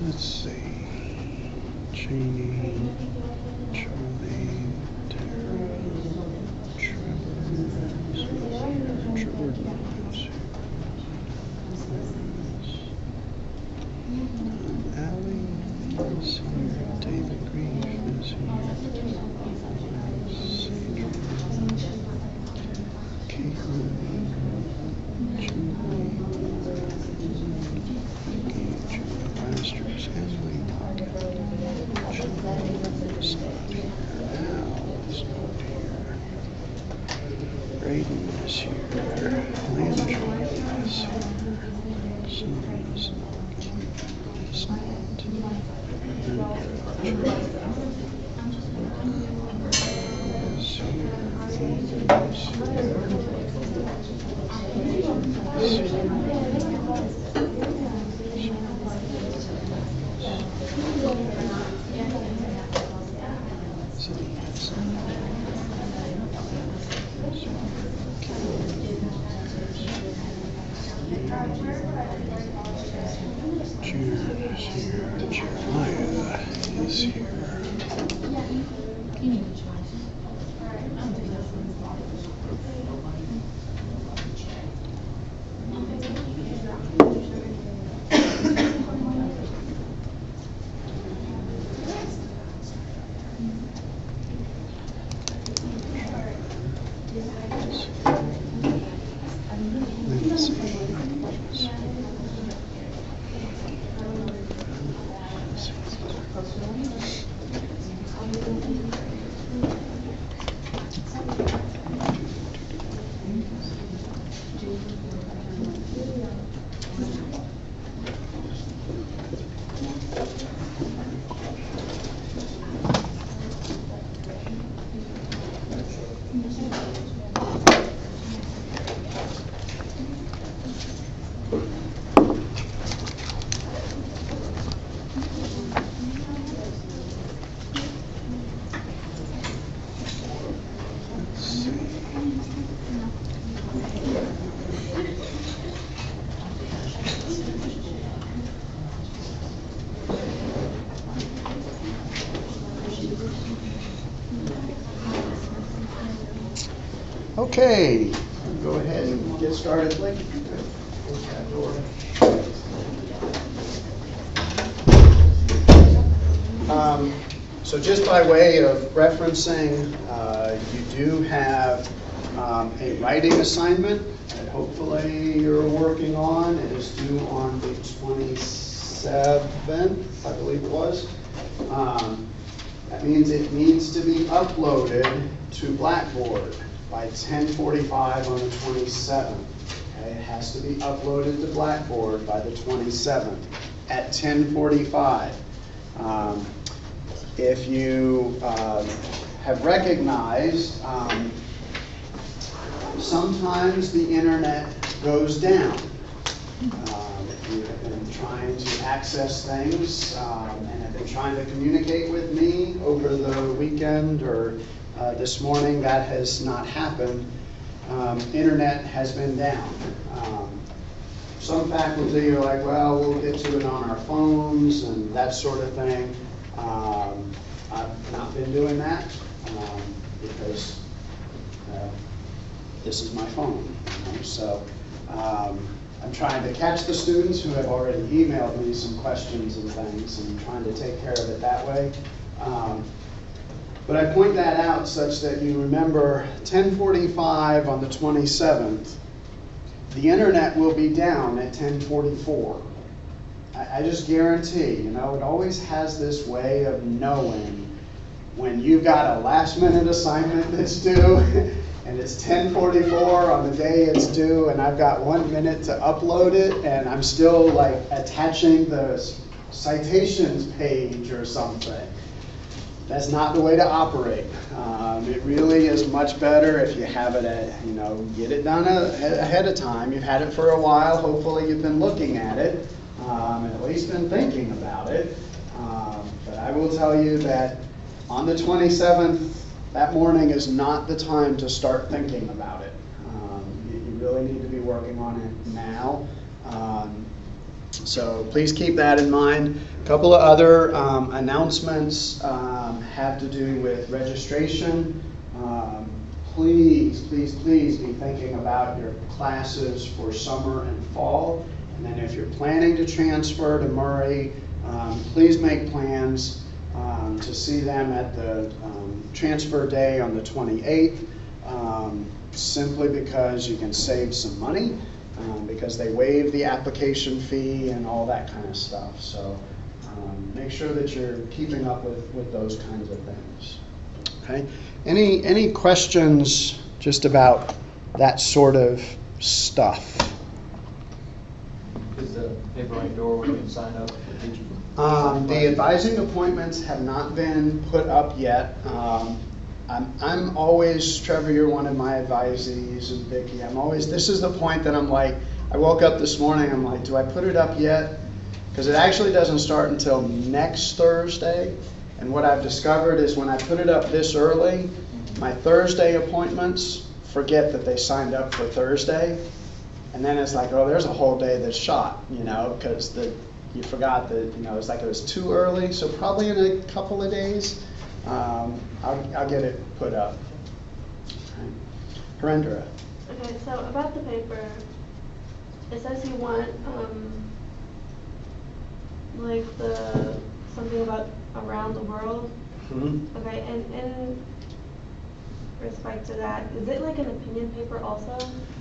Let's see. Cheney, Charlie, Tara, Trevor Allie is here. David Grief is here. Sandra, Caitlin, Julie, Masters, Emily, Pocket, Sean's not here, Al's not here, Braden is here, Landry is here, Summer's not, Keith is not, and Roger is here, Ethan is here. Jared is here. Jeremiah is here. Okay, go ahead and get started, Blake. Close that door. So just by way of referencing, you do have a writing assignment that hopefully you're working on. It is due on the 27th, I believe it was. That means it needs to be uploaded to Blackboard by 10:45 on the 27th. Okay? It has to be uploaded to Blackboard by the 27th at 10:45. If you have recognized, sometimes the internet goes down. If you have been trying to access things and have been trying to communicate with me over the weekend or this morning, that has not happened. Internet has been down. Some faculty are like, well, we'll get to it on our phones and that sort of thing. I've not been doing that because this is my phone. So I'm trying to catch the students who have already emailed me some questions and things and trying to take care of it that way. But I point that out such that you remember 10:45 on the 27th, the internet will be down at 10:44. I just guarantee, you know, it always has this way of knowing when you've got a last minute assignment that's due and it's 10:44 on the day it's due and I've got 1 minute to upload it and I'm still like attaching the citations page or something. That's not the way to operate. It really is much better if you have it at, you know, get it done ahead of time. You've had it for a while. Hopefully you've been looking at it, and at least been thinking about it. But I will tell you that on the 27th, that morning is not the time to start thinking about it. You really need to be working on it now. So please keep that in mind. A couple of other announcements have to do with registration. Please be thinking about your classes for summer and fall. And then if you're planning to transfer to Murray, please make plans to see them at the transfer day on the 28th, simply because you can save some money. Because they waive the application fee and all that kind of stuff. So make sure that you're keeping up with those kinds of things. Okay. Any questions just about that sort of stuff? Is the paper on your door where you can sign up for teachers? The advising appointments have not been put up yet. I'm always, Trevor, you're one of my advisees, and Vicki, this is the point that I'm like, I woke up this morning, I'm like, do I put it up yet? Because it actually doesn't start until next Thursday. And what I've discovered is when I put it up this early, my Thursday appointments forget that they signed up for Thursday. And then it's like, oh, there's a whole day that's shot, you know, because you forgot that, you know, it's like it was too early. So probably in a couple of days, I'll get it put up. Harendra. Okay, so about the paper, it says you want like something about around the world. Mm-hmm. Okay, and in respect to that, is it like an opinion paper also?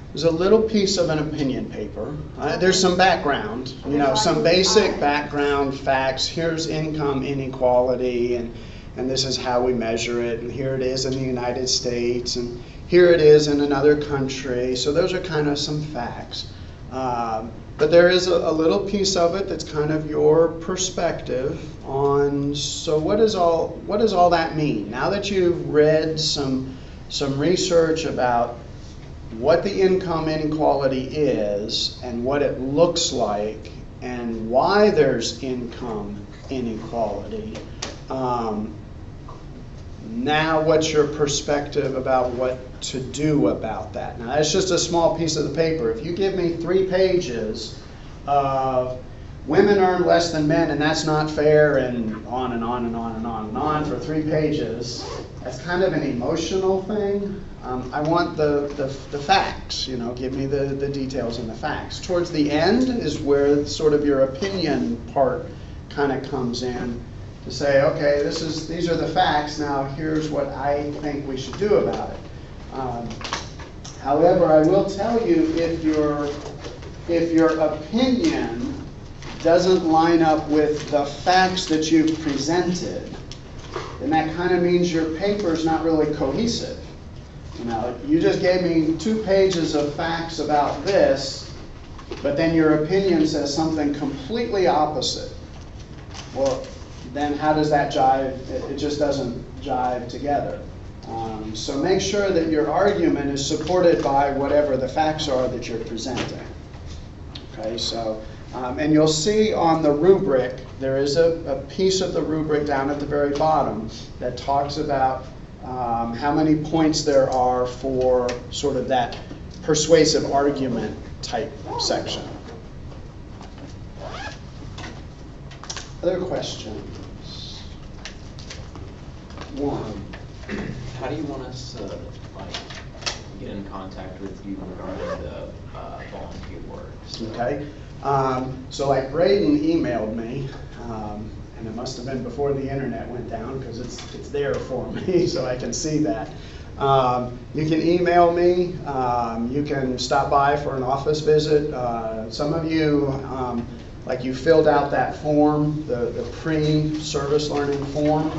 There's a little piece of an opinion paper. There's some background, you know, some basic background facts. Here's income inequality, and this is how we measure it, and here it is in the United States, and here it is in another country. So those are kind of some facts. But there is a little piece of it that's kind of your perspective on, so what does all that mean? Now that you've read some research about what the income inequality is and what it looks like and why there's income inequality, now what's your perspective about what to do about that? Now that's just a small piece of the paper. If you give me 3 pages of women earn less than men and that's not fair, and on and on and on and on and on for 3 pages, that's kind of an emotional thing. I want the facts, you know, give me the details and the facts. Towards the end is where sort of your opinion part kind of comes in, to say, okay, these are the facts, now here's what I think we should do about it. However, I will tell you, if your opinion doesn't line up with the facts that you've presented, then that kind of means your paper is not really cohesive. You know, you just gave me 2 pages of facts about this, but then your opinion says something completely opposite. Well, then how does that jive? It just doesn't jive together. So make sure that your argument is supported by whatever the facts are that you're presenting. Okay, so, and you'll see on the rubric, there is a piece of the rubric down at the very bottom that talks about how many points there are for sort of that persuasive argument type section. Other questions? One. How do you want us to get in contact with you regarding the volunteer work? Okay. So like Braden emailed me, and it must have been before the internet went down because it's there for me so I can see that. You can email me. You can stop by for an office visit. Some of you like you filled out that form, the pre-service learning form,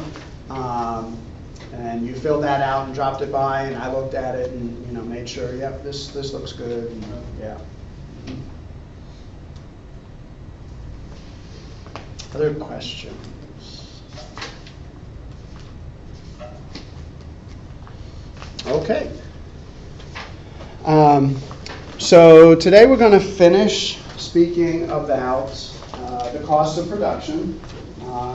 and you filled that out and dropped it by, and I looked at it and, made sure, yep, this looks good, and, yeah. Other questions? Okay. So today we're going to finish speaking about the cost of production.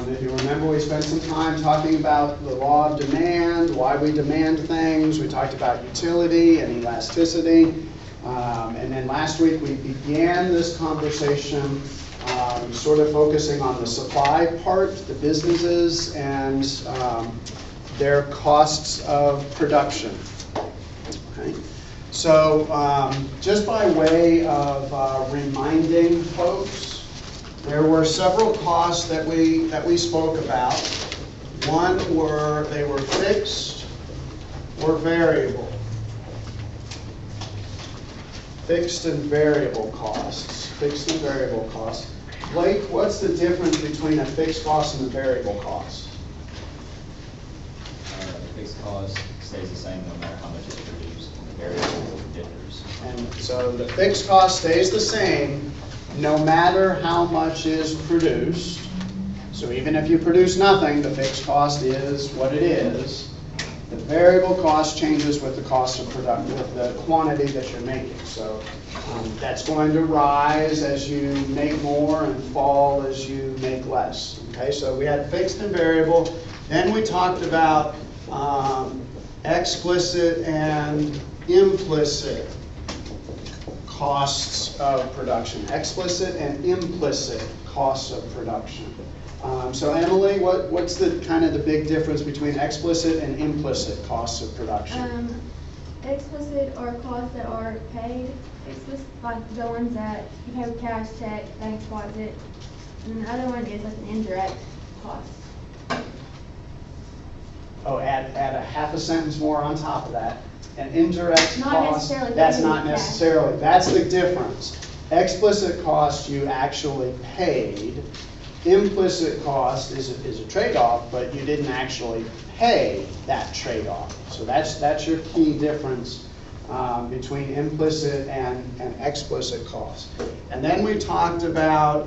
If you remember, we spent some time talking about the law of demand, why we demand things. We talked about utility and elasticity. And then last week we began this conversation sort of focusing on the supply part, the businesses, and their costs of production. Okay. So just by way of reminding folks, there were several costs that we spoke about. One they were fixed or variable. Fixed and variable costs. Fixed and variable costs. Blake, what's the difference between a fixed cost and a variable cost? The fixed cost stays the same no matter how much is produced, and the variable differs. And so the fixed cost stays the same no matter how much is produced. So even if you produce nothing, the fixed cost is what it is. The variable cost changes with the cost of production, with the quantity that you're making. So that's going to rise as you make more and fall as you make less. Okay, so we had fixed and variable. Then we talked about explicit and implicit costs of production. Explicit and implicit costs of production. So Emily, what's the kind of the big difference between explicit and implicit costs of production? Explicit are costs that are paid. Explicit, like the ones that you pay with cash, check, bank deposit. And the other one is like an indirect cost. Oh, add a half a sentence more on top of that. An indirect Not cost, necessarily that's paid not with cash. necessarily, that's the difference. Explicit cost you actually paid. Implicit cost is a trade-off, but you didn't actually pay that trade-off. So that's your key difference between implicit and explicit cost. And then we talked about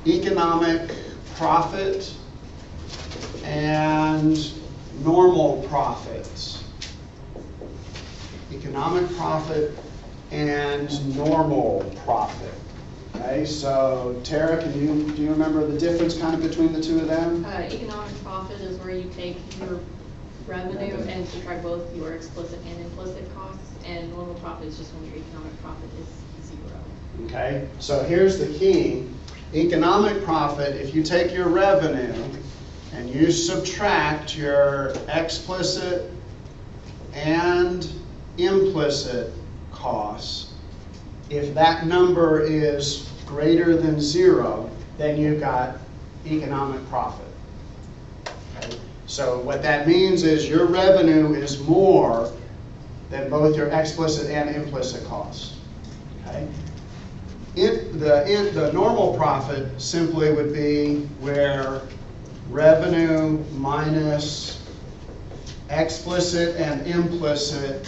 economic profit and normal profits. Economic profit and normal profit. Okay, so Tara, do you remember the difference kind of between the two of them? Economic profit is where you take your revenue and subtract both your explicit and implicit costs, and normal profit is just when your economic profit is zero. Okay, so here's the key. Economic profit, if you take your revenue and you subtract your explicit and implicit costs, if that number is greater than zero, then you've got economic profit. Okay? So what that means is your revenue is more than both your explicit and implicit costs. Okay? The normal profit simply would be where revenue minus explicit and implicit,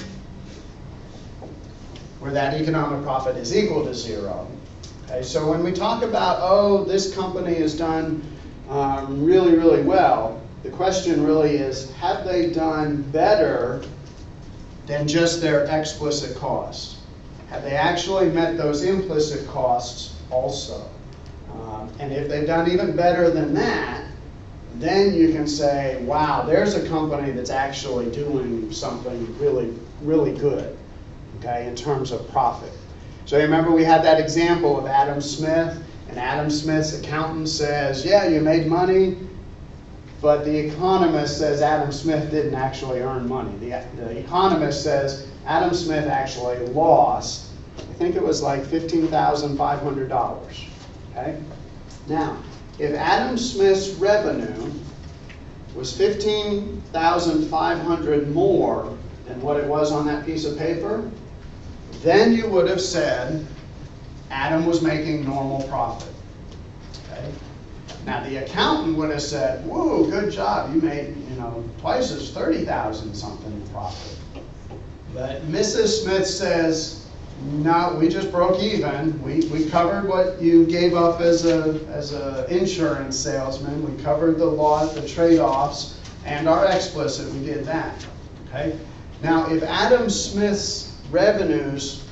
where that economic profit is equal to zero. Okay, so when we talk about, oh, this company has done really, really well, the question really is, have they done better than just their explicit costs? Have they actually met those implicit costs also? And if they've done even better than that, then you can say, wow, there's a company that's actually doing something really, really good. Okay, in terms of profit. So remember we had that example of Adam Smith, and Adam Smith's accountant says, yeah, you made money, but the economist says Adam Smith didn't actually earn money. The economist says Adam Smith actually lost, I think it was like $15,500. Okay? Now, if Adam Smith's revenue was $15,500 more than what it was on that piece of paper, then you would have said Adam was making normal profit. Okay? Now, the accountant would have said, whoa, good job, you made, twice as 30,000 something in profit. But Mrs. Smith says, no, we just broke even. We covered what you gave up as a insurance salesman. We covered the loss, the trade-offs, and our explicit, we did that. Okay? Now, if Adam Smith's revenues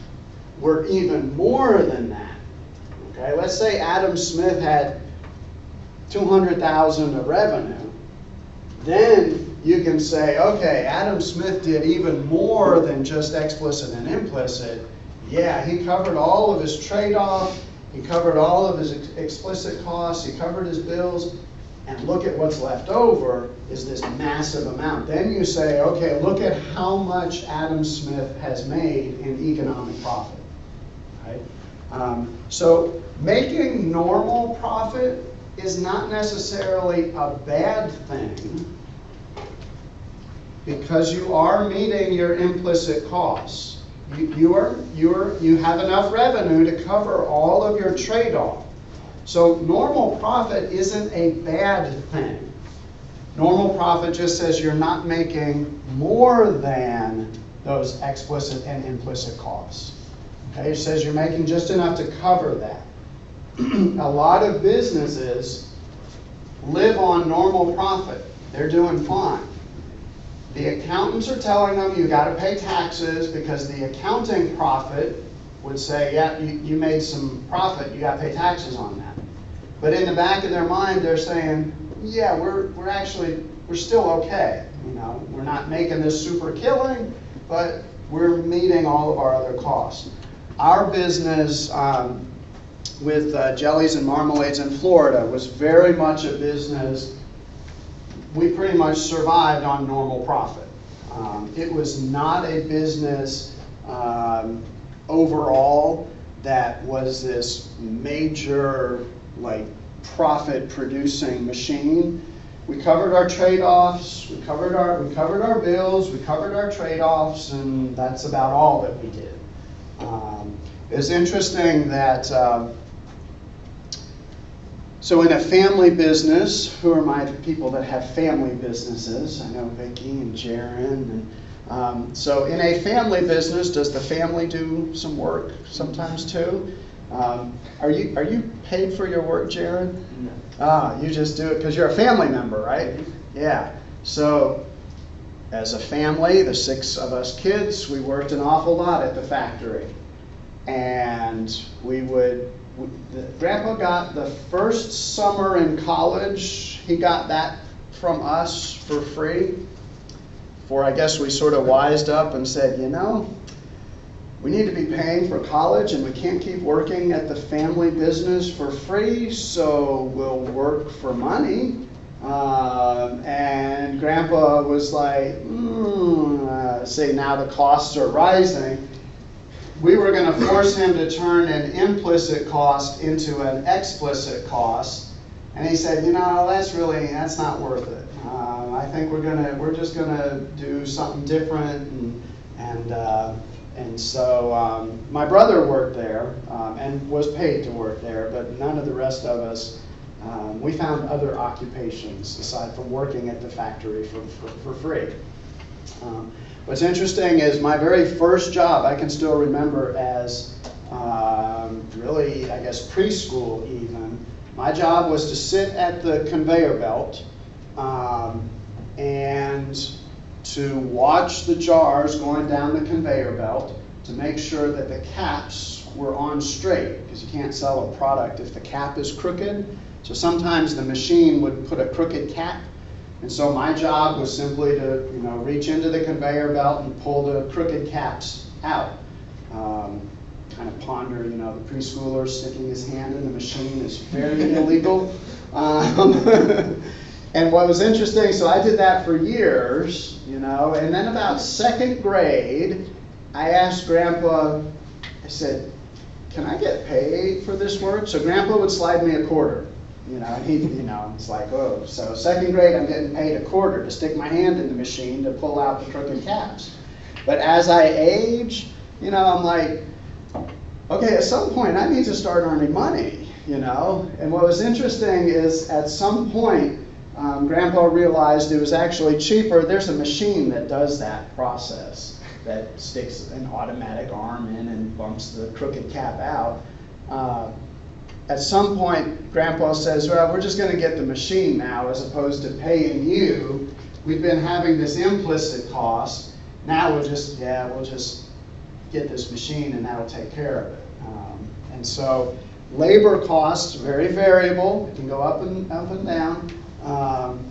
were even more than that, okay, let's say Adam Smith had 200,000 of revenue, then you can say, okay, Adam Smith did even more than just explicit and implicit. Yeah, he covered all of his trade-off, he covered all of his explicit costs, he covered his bills, and look at what's left over is this massive amount. Then you say, okay, look at how much Adam Smith has made in economic profit. Right? So making normal profit is not necessarily a bad thing because you are meeting your implicit costs. You have enough revenue to cover all of your trade-off. So normal profit isn't a bad thing. Normal profit just says you're not making more than those explicit and implicit costs. Okay, it says you're making just enough to cover that. A lot of businesses live on normal profit. They're doing fine. The accountants are telling them you got to pay taxes because the accounting profit would say, yeah, you made some profit, you got to pay taxes on that. But in the back of their mind, they're saying, yeah, we're still okay. We're not making this super killing, but we're meeting all of our other costs. Our business with jellies and marmalades in Florida was very much a business. We pretty much survived on normal profit. It was not a business overall that was this major profit producing machine. We covered our trade-offs, we covered our bills, we covered our trade-offs, and that's about all that we did. It's interesting that so in a family business, who are my people that have family businesses? I know Vicki and Jaron. And, so in a family business, does the family do some work sometimes too? Are you paid for your work, Jaron? No. You just do it because you're a family member, right? Yeah. So as a family, the 6 of us kids, we worked an awful lot at the factory. And Grandpa got the first summer in college, he got that from us for free. For I guess we sort of wised up and said, we need to be paying for college and we can't keep working at the family business for free, so we'll work for money. And Grandpa was like, say now the costs are rising. We were going to force him to turn an implicit cost into an explicit cost. And he said, that's not worth it. I think we're just gonna do something different. And so my brother worked there and was paid to work there, but none of the rest of us. We found other occupations aside from working at the factory for free. What's interesting is my very first job, I can still remember as really, I guess, preschool even. My job was to sit at the conveyor belt and to watch the jars going down the conveyor belt to make sure that the caps were on straight, because you can't sell a product if the cap is crooked. So sometimes the machine would put a crooked cap. And so my job was simply to, reach into the conveyor belt and pull the crooked caps out. Kind of ponder, the preschooler sticking his hand in the machine is very illegal. And what was interesting, so I did that for years, and then about 2nd grade, I asked Grandpa, I said, can I get paid for this work? So Grandpa would slide me a quarter. And he, it's like, oh, so 2nd grade, I'm getting paid a quarter to stick my hand in the machine to pull out the crooked caps. But as I age, I'm like, okay, at some point I need to start earning money, you know? And what was interesting is at some point, Grandpa realized it was actually cheaper. There's a machine that does that process, that sticks an automatic arm in and bumps the crooked cap out. At some point, Grandpa says, well, we're just going to get the machine now as opposed to paying you. We've been having this implicit cost. Now we'll just get this machine and that'll take care of it. And so labor costs, very variable. It can go up and down.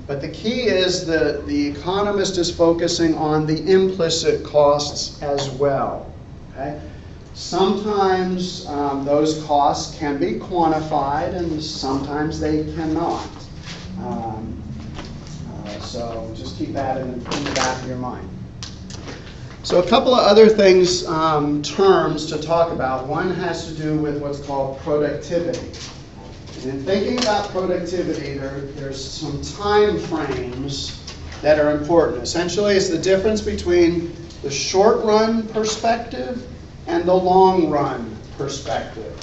But the key is the economist is focusing on the implicit costs as well. Okay? Sometimes those costs can be quantified and sometimes they cannot. So just keep that in the back of your mind. So a couple of other things, terms to talk about. One has to do with what's called productivity. And in thinking about productivity, there's some time frames that are important. Essentially, it's the difference between the short run perspective and the long run perspective.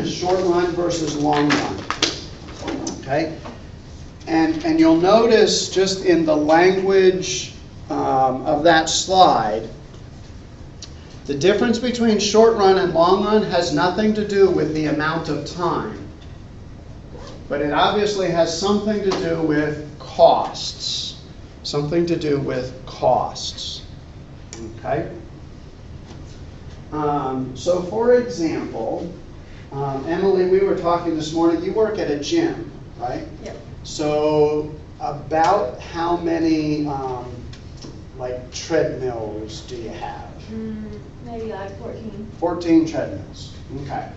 Short run versus long run. Okay? And you'll notice just in the language of that slide, the difference between short run and long run has nothing to do with the amount of time. But it obviously has something to do with costs. Something to do with costs. Okay? So for example, Emily, we were talking this morning, you work at a gym, right? Yep. So about how many like treadmills do you have? Maybe like 14. 14 treadmills. Okay.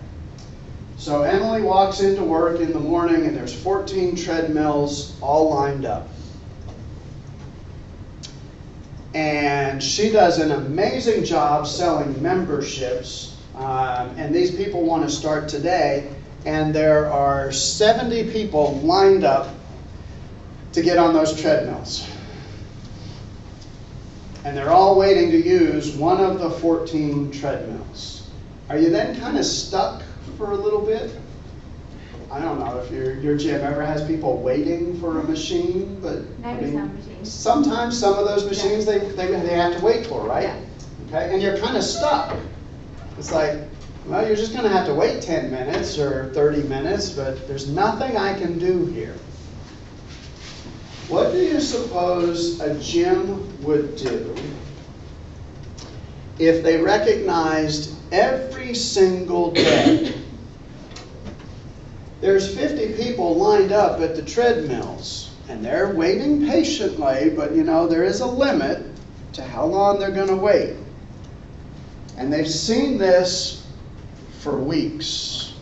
So Emily walks into work in the morning and there's 14 treadmills all lined up. And she does an amazing job selling memberships. And these people want to start today. And there are 70 people lined up to get on those treadmills. And they're all waiting to use one of the 14 treadmills. Are you then kind of stuck for a little bit? I don't know if your gym ever has people waiting for a machine, but Maybe some machines. sometimes some of those machines they have to wait for, right? Yeah. Okay, and you're kind of stuck. It's like, well, you're just going to have to wait 10 minutes or 30 minutes, but there's nothing I can do here. What do you suppose a gym would do if they recognized every single day there's 50 people lined up at the treadmills and they're waiting patiently, but you know, there is a limit to how long they're going to wait. And they've seen this for weeks.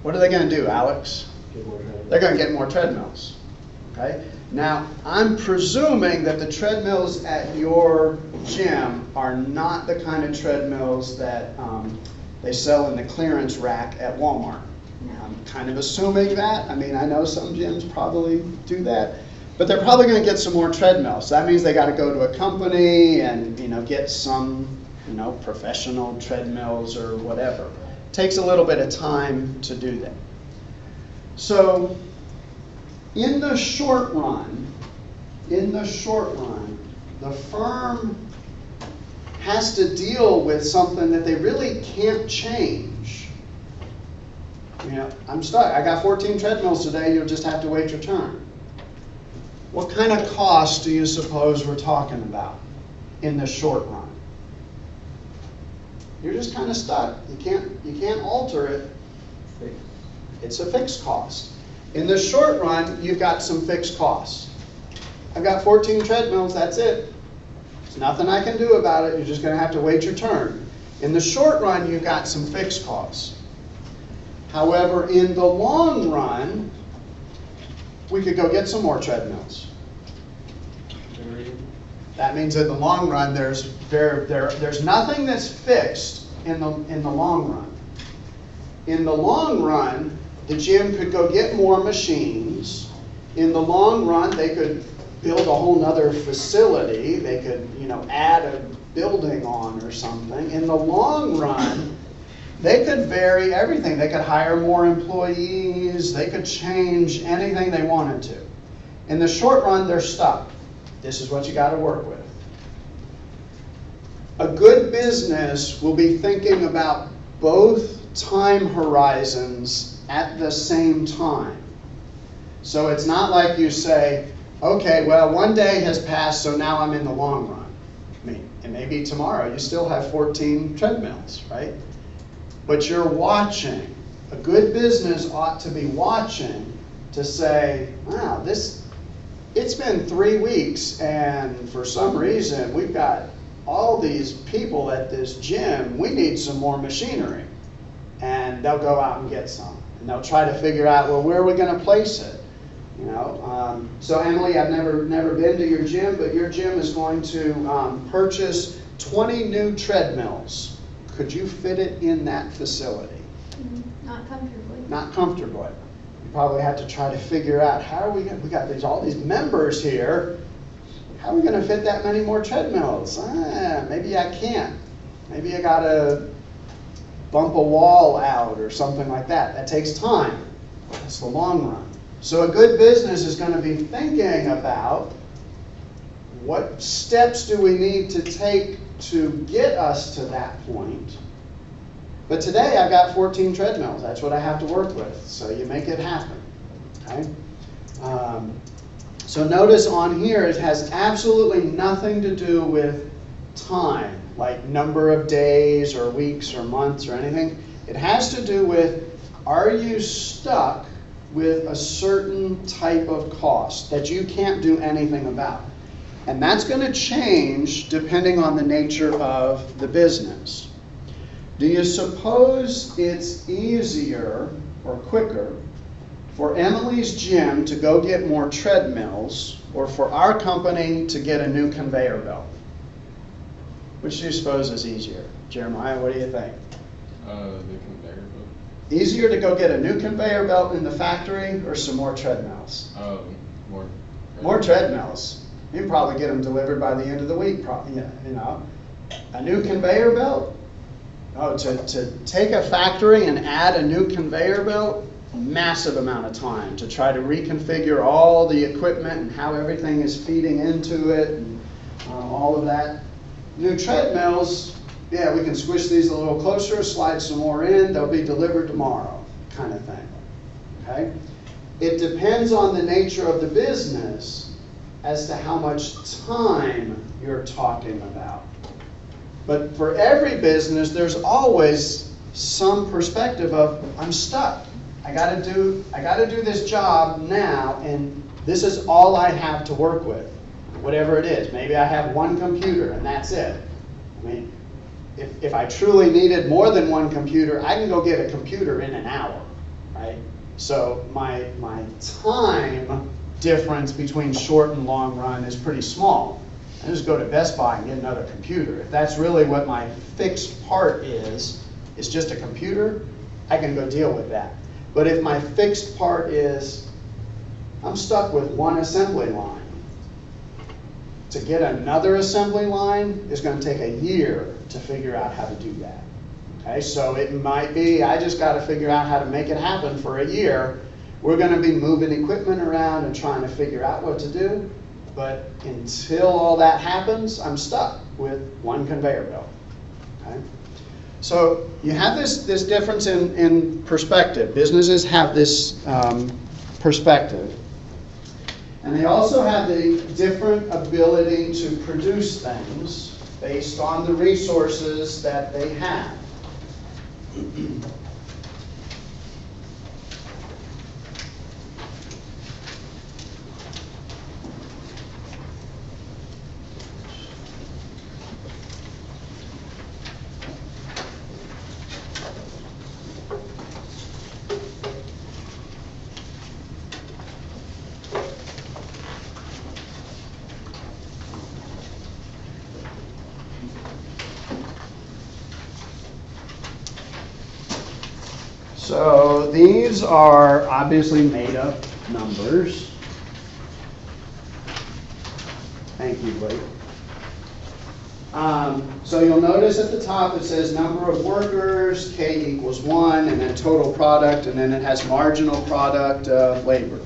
What are they going to do, Alex? They're going to get more treadmills. Okay? Now, I'm presuming that the treadmills at your gym are not the kind of treadmills that they sell in the clearance rack at Walmart. I'm kind of assuming that. I mean, I know some gyms probably do that. But they're probably going to get some more treadmills. That means they got to go to a company and, you know, get some, you know, professional treadmills or whatever. It takes a little bit of time to do that. So, in the short run, the firm has to deal with something that they really can't change. You know, I'm stuck. I got 14 treadmills today. You'll just have to wait your turn. What kind of cost do you suppose we're talking about in the short run? You're just kind of stuck. You can't alter it. It's a fixed cost. In the short run, you've got some fixed costs. I've got 14 treadmills, that's it. There's nothing I can do about it. You're just going to have to wait your turn. In the short run, you've got some fixed costs. However, in the long run, we could go get some more treadmills. That means in the long run, there's nothing that's fixed in the long run. In the long run, the gym could go get more machines. In the long run, they could build a whole nother facility. They could, you know, add a building on or something. In the long run, They could vary everything. They could hire more employees. They could change anything they wanted to. In the short run, they're stuck. This is what you got to work with. A good business will be thinking about both time horizons at the same time. So it's not like you say, okay, well, one day has passed, so now I'm in the long run. I mean, and maybe tomorrow you still have 14 treadmills, right? But you're watching. A good business ought to be watching to say, wow, it's been 3 weeks, and for some reason we've got all these people at this gym. We need some more machinery. And they'll go out and get some. And they'll try to figure out, well, where are we going to place it? You know, so Emily, I've never been to your gym, but your gym is going to purchase 20 new treadmills. Could you fit it in that facility? Not comfortably. Not comfortably. You probably have to try to figure out, how are we going to, we got all these members here, how are we going to fit that many more treadmills? Maybe I can't. Maybe I got to bump a wall out or something like that. That takes time. That's the long run. So a good business is going to be thinking about what steps do we need to take to get us to that point. But today I've got 14 treadmills. That's what I have to work with. So you make it happen. Okay? So notice on here it has absolutely nothing to do with time, like number of days or weeks or months or anything. It has to do with, are you stuck with a certain type of cost that you can't do anything about? And that's going to change depending on the nature of the business. Do you suppose it's easier or quicker for Emily's gym to go get more treadmills or for our company to get a new conveyor belt? Which do you suppose is easier? Jeremiah, what do you think? The conveyor belt. Easier to go get a new conveyor belt in the factory or some more treadmills? More. More treadmills. You can probably get them delivered by the end of the week, probably, yeah, you know. A new conveyor belt? Oh, to take a factory and add a new conveyor belt, massive amount of time to try to reconfigure all the equipment and how everything is feeding into it and all of that. New treadmills, yeah, we can squish these a little closer, slide some more in, they'll be delivered tomorrow, kind of thing. Okay? It depends on the nature of the business as to how much time you're talking about. But for every business, there's always some perspective of, I'm stuck. I gotta do this job now, and this is all I have to work with, whatever it is. Maybe I have one computer and that's it. I mean, if I truly needed more than one computer, I can go get a computer in an hour, right? So my time difference between short and long run is pretty small. I just go to Best Buy and get another computer. If that's really what my fixed part is, it's just a computer, I can go deal with that. But if my fixed part is, I'm stuck with one assembly line, to get another assembly line is going to take a year to figure out how to do that. Okay, so it might be, I just got to figure out how to make it happen for a year. We're going to be moving equipment around and trying to figure out what to do. But until all that happens, I'm stuck with one conveyor belt. Okay? So you have this difference in perspective. Businesses have this perspective. And they also have the different ability to produce things based on the resources that they have. So these are obviously made up numbers. Thank you, Blake. So you'll notice at the top it says number of workers, K equals 1, and then total product, and then it has marginal product of labor.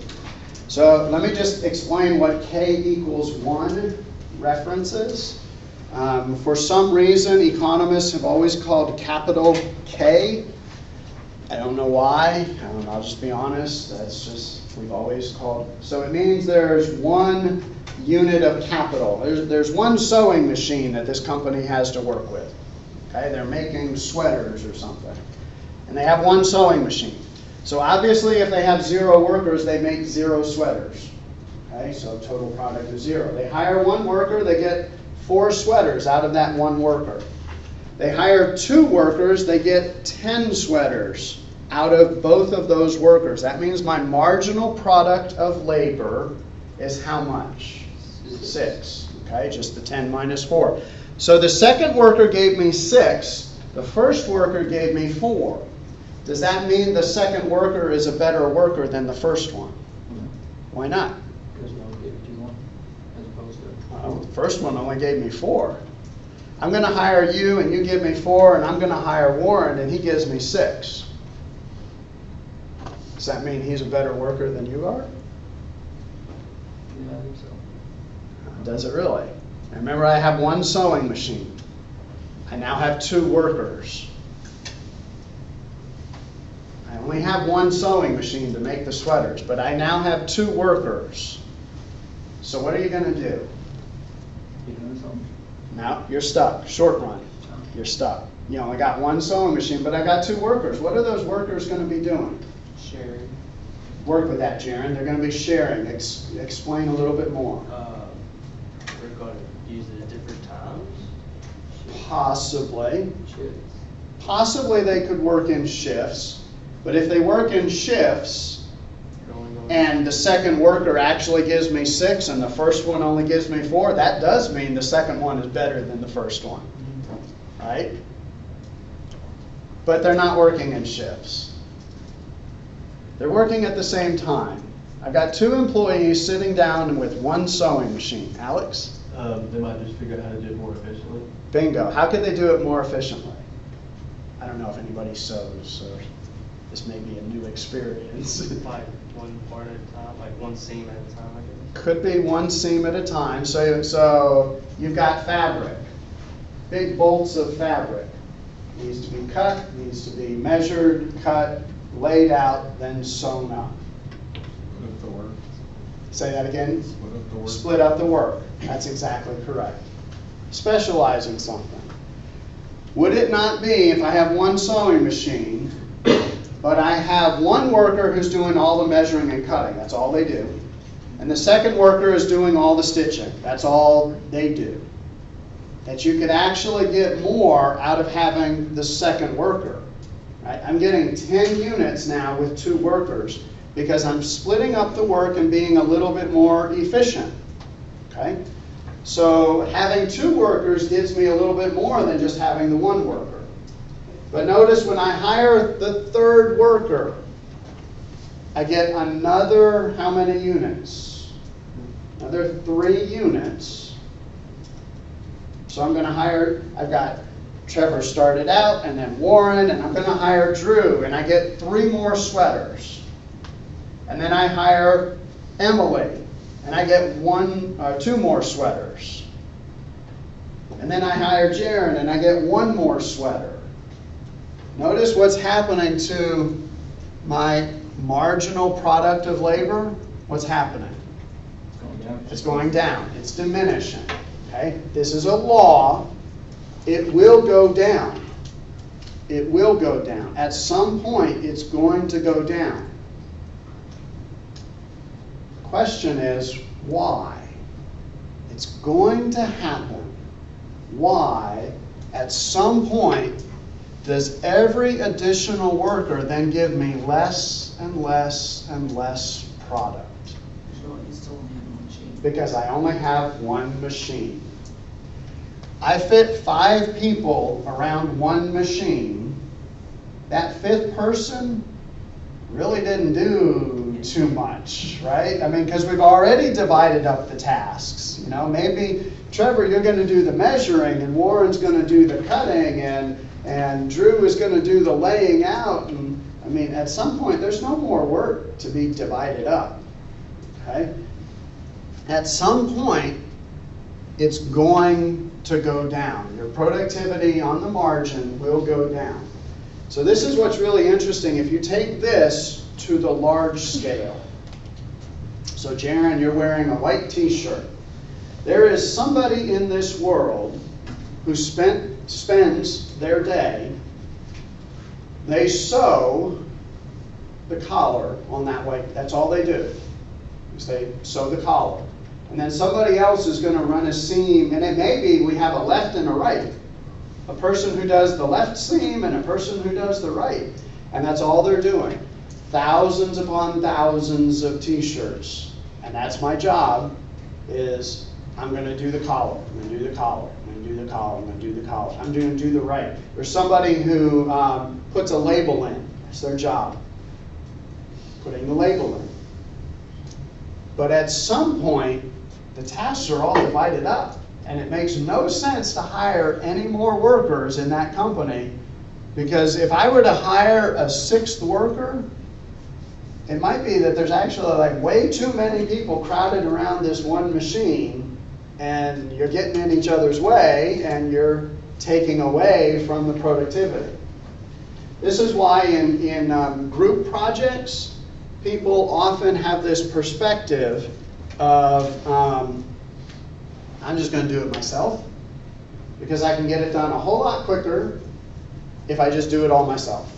So let me just explain what K equals 1 references. For some reason, economists have always called capital K. I don't know why. I'll just be honest. That's just, we've always called. So it means there's one unit of capital. There's one sewing machine that this company has to work with. Okay, they're making sweaters or something. And they have one sewing machine. So obviously if they have 0 workers, they make 0 sweaters. Okay, so total product is 0. They hire one worker, they get 4 sweaters out of that one worker. They hire 2 workers, they get 10 sweaters out of both of those workers. That means my marginal product of labor is how much? 6. Okay, just the 10 minus 4. So the second worker gave me 6, the first worker gave me 4. Does that mean the second worker is a better worker than the first one? Why not? Because one gave it to one, as opposed to. Well, the first one only gave me 4. I'm going to hire you and you give me 4, and I'm going to hire Warren and he gives me 6. Does that mean he's a better worker than you are? Yeah, I think so. Does it really? Now remember, I have one sewing machine. I now have 2 workers. I only have one sewing machine to make the sweaters, but I now have 2 workers. So what are you going to do? You doing something? Now you're stuck. Short run. You're stuck. You only got one sewing machine, but I got 2 workers. What are those workers going to be doing? Sharing. Work with that, Jaron. They're going to be sharing. Explain a little bit more. We're going to use it at different times. Possibly. Shifts. Possibly they could work in shifts, but if they work in shifts and the second worker actually gives me 6 and the first one only gives me 4, that does mean the second one is better than the first one, right? But they're not working in shifts. They're working at the same time. I've got 2 employees sitting down with one sewing machine. Alex? They might just figure out how to do it more efficiently. Bingo. How can they do it more efficiently? I don't know if anybody sews, so this may be a new experience. Like one part at a time, like one seam at a time, I guess. Could be one seam at a time. So you've got fabric, big bolts of fabric. Needs to be cut, needs to be measured, cut, laid out, then sewn up. Split up the work. Say that again? Split up the work. Split up the work. That's exactly correct. Specialize in something. Would it not be if I have one sewing machine, but I have one worker who's doing all the measuring and cutting, that's all they do, and the second worker is doing all the stitching, that's all they do, that you could actually get more out of having the second worker? Right? I'm getting 10 units now with 2 workers because I'm splitting up the work and being a little bit more efficient. Okay? So having 2 workers gives me a little bit more than just having the one worker. But notice when I hire the third worker, I get another, how many units? Another 3 units. So I'm going to hire, I've got Trevor started out, and then Warren, and I'm going to hire Drew, and I get 3 more sweaters. And then I hire Emily, and I get 2 more sweaters. And then I hire Jaron, and I get 1 more sweater. Notice what's happening to my marginal product of labor. What's happening? It's going down. It's going down. It's diminishing. Okay? This is a law. It will go down. It will go down. At some point, it's going to go down. The question is, why? It's going to happen. Why, at some point, does every additional worker then give me less and less and less product? Because I only have one machine. I fit 5 people around one machine. That 5th person really didn't do too much, right? I mean, because we've already divided up the tasks. You know, maybe, Trevor, you're going to do the measuring, and Warren's going to do the cutting, and Drew is going to do the laying out. And I mean, at some point, there's no more work to be divided up, okay? At some point, it's going to go down. Your productivity on the margin will go down. So this is what's really interesting. If you take this to the large scale. So Jaron, you're wearing a white t-shirt. There is somebody in this world who spends their day, they sew the collar on that white, that's all they do, is they sew the collar. And then somebody else is going to run a seam, and it may be we have a left and a right. A person who does the left seam and a person who does the right. And that's all they're doing. Thousands upon thousands of t-shirts. And that's my job, is I'm going to do the collar, I'm going to do the collar, I'm going to do the collar, I'm going to do the collar. I'm going to do the right. There's somebody who puts a label in. That's their job, putting the label in. But at some point, the tasks are all divided up, and it makes no sense to hire any more workers in that company, because if I were to hire a sixth worker, it might be that there's actually like way too many people crowded around this one machine, and you're getting in each other's way, and you're taking away from the productivity. This is why in group projects, people often have this perspective of, I'm just going to do it myself, because I can get it done a whole lot quicker if I just do it all myself.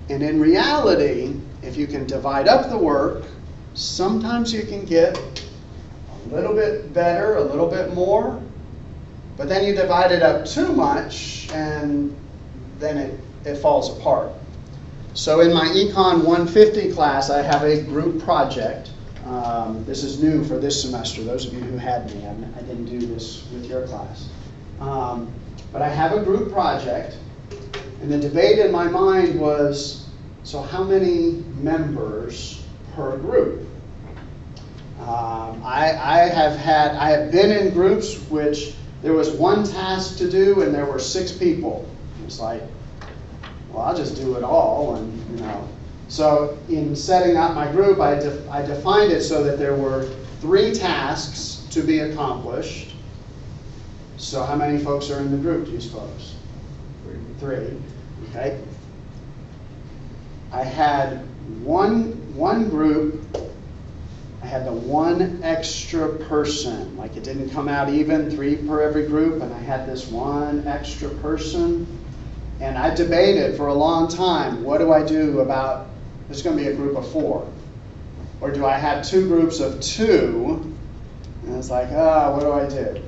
And in reality, if you can divide up the work, sometimes you can get a little bit better, a little bit more, but then you divide it up too much, and then it falls apart. So in my Econ 150 class, I have a group project. This is new for this semester, those of you who had me. I didn't do this with your class. But I have a group project, and the debate in my mind was, so how many members per group? I have been in groups which there was one task to do and there were 6 people. It's like, well, I'll just do it all, and you know. So in setting up my group, I defined it so that there were 3 tasks to be accomplished. So how many folks are in the group, do you suppose? 3. Okay. I had one group. I had the one extra person. Like it didn't come out even, 3 per every group, and I had this one extra person. And I debated for a long time, what do I do about, this is going to be a group of 4. Or do I have 2 groups of 2? And it's like, what do I do?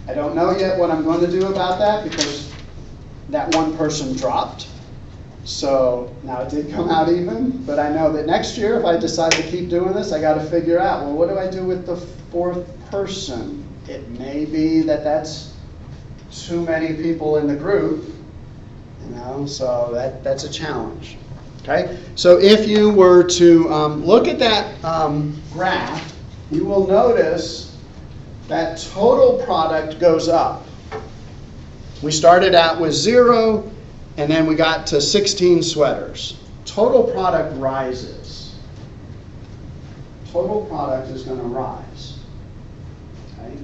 I don't know yet what I'm going to do about that, because that one person dropped. So now it did come out even, but I know that next year if I decide to keep doing this, I got to figure out, well, what do I do with the 4th person? It may be that that's too many people in the group, you know, so that's a challenge. Okay, so if you were to look at that graph, you will notice that total product goes up. We started out with 0, and then we got to 16 sweaters. Total product rises. Total product is going to rise. Okay?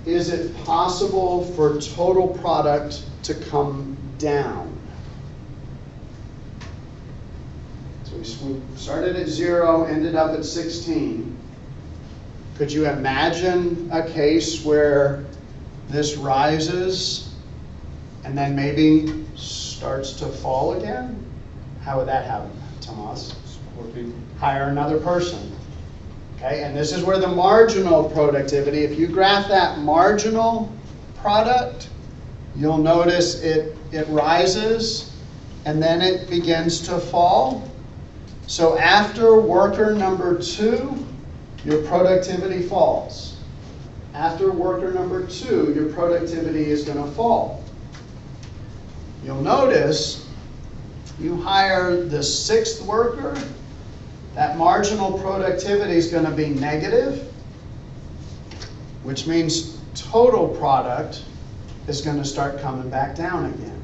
Is it possible for total product to come down? So we started at 0, ended up at 16. Could you imagine a case where this rises and then maybe starts to fall again? How would that happen, Tomas? Hire another person. Okay, and this is where the marginal productivity, if you graph that marginal product, you'll notice it rises and then it begins to fall. So after worker number 2, your productivity falls. After worker number 2, your productivity is going to fall. You'll notice you hire the 6th worker, that marginal productivity is going to be negative, which means total product is going to start coming back down again.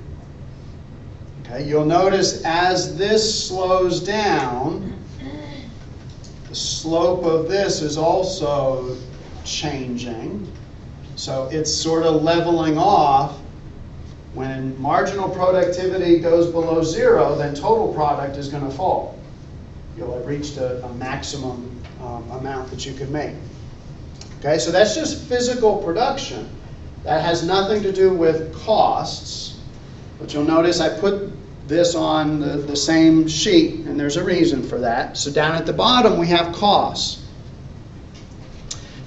Okay, you'll notice as this slows down, the slope of this is also changing. So it's sort of leveling off. When marginal productivity goes below 0, then total product is going to fall. You'll have reached a maximum amount that you could make. Okay, so that's just physical production. That has nothing to do with costs. But you'll notice I put this on the same sheet, and there's a reason for that. So down at the bottom we have costs.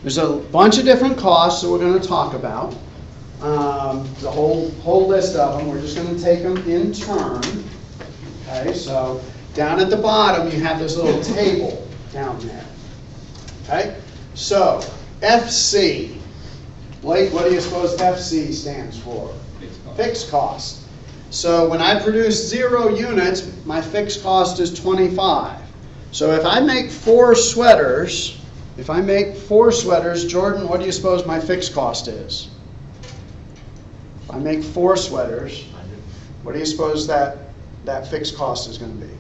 There's a bunch of different costs that we're going to talk about. The whole list of them. We're just going to take them in turn. Okay, so down at the bottom you have this little table down there. Okay, so FC. Blake, what do you suppose FC stands for? Fixed cost. So when I produce 0 units, my fixed cost is 25. So if I make 4 sweaters, Jordan, what do you suppose my fixed cost is? If I make 4 sweaters, what do you suppose that fixed cost is going to be?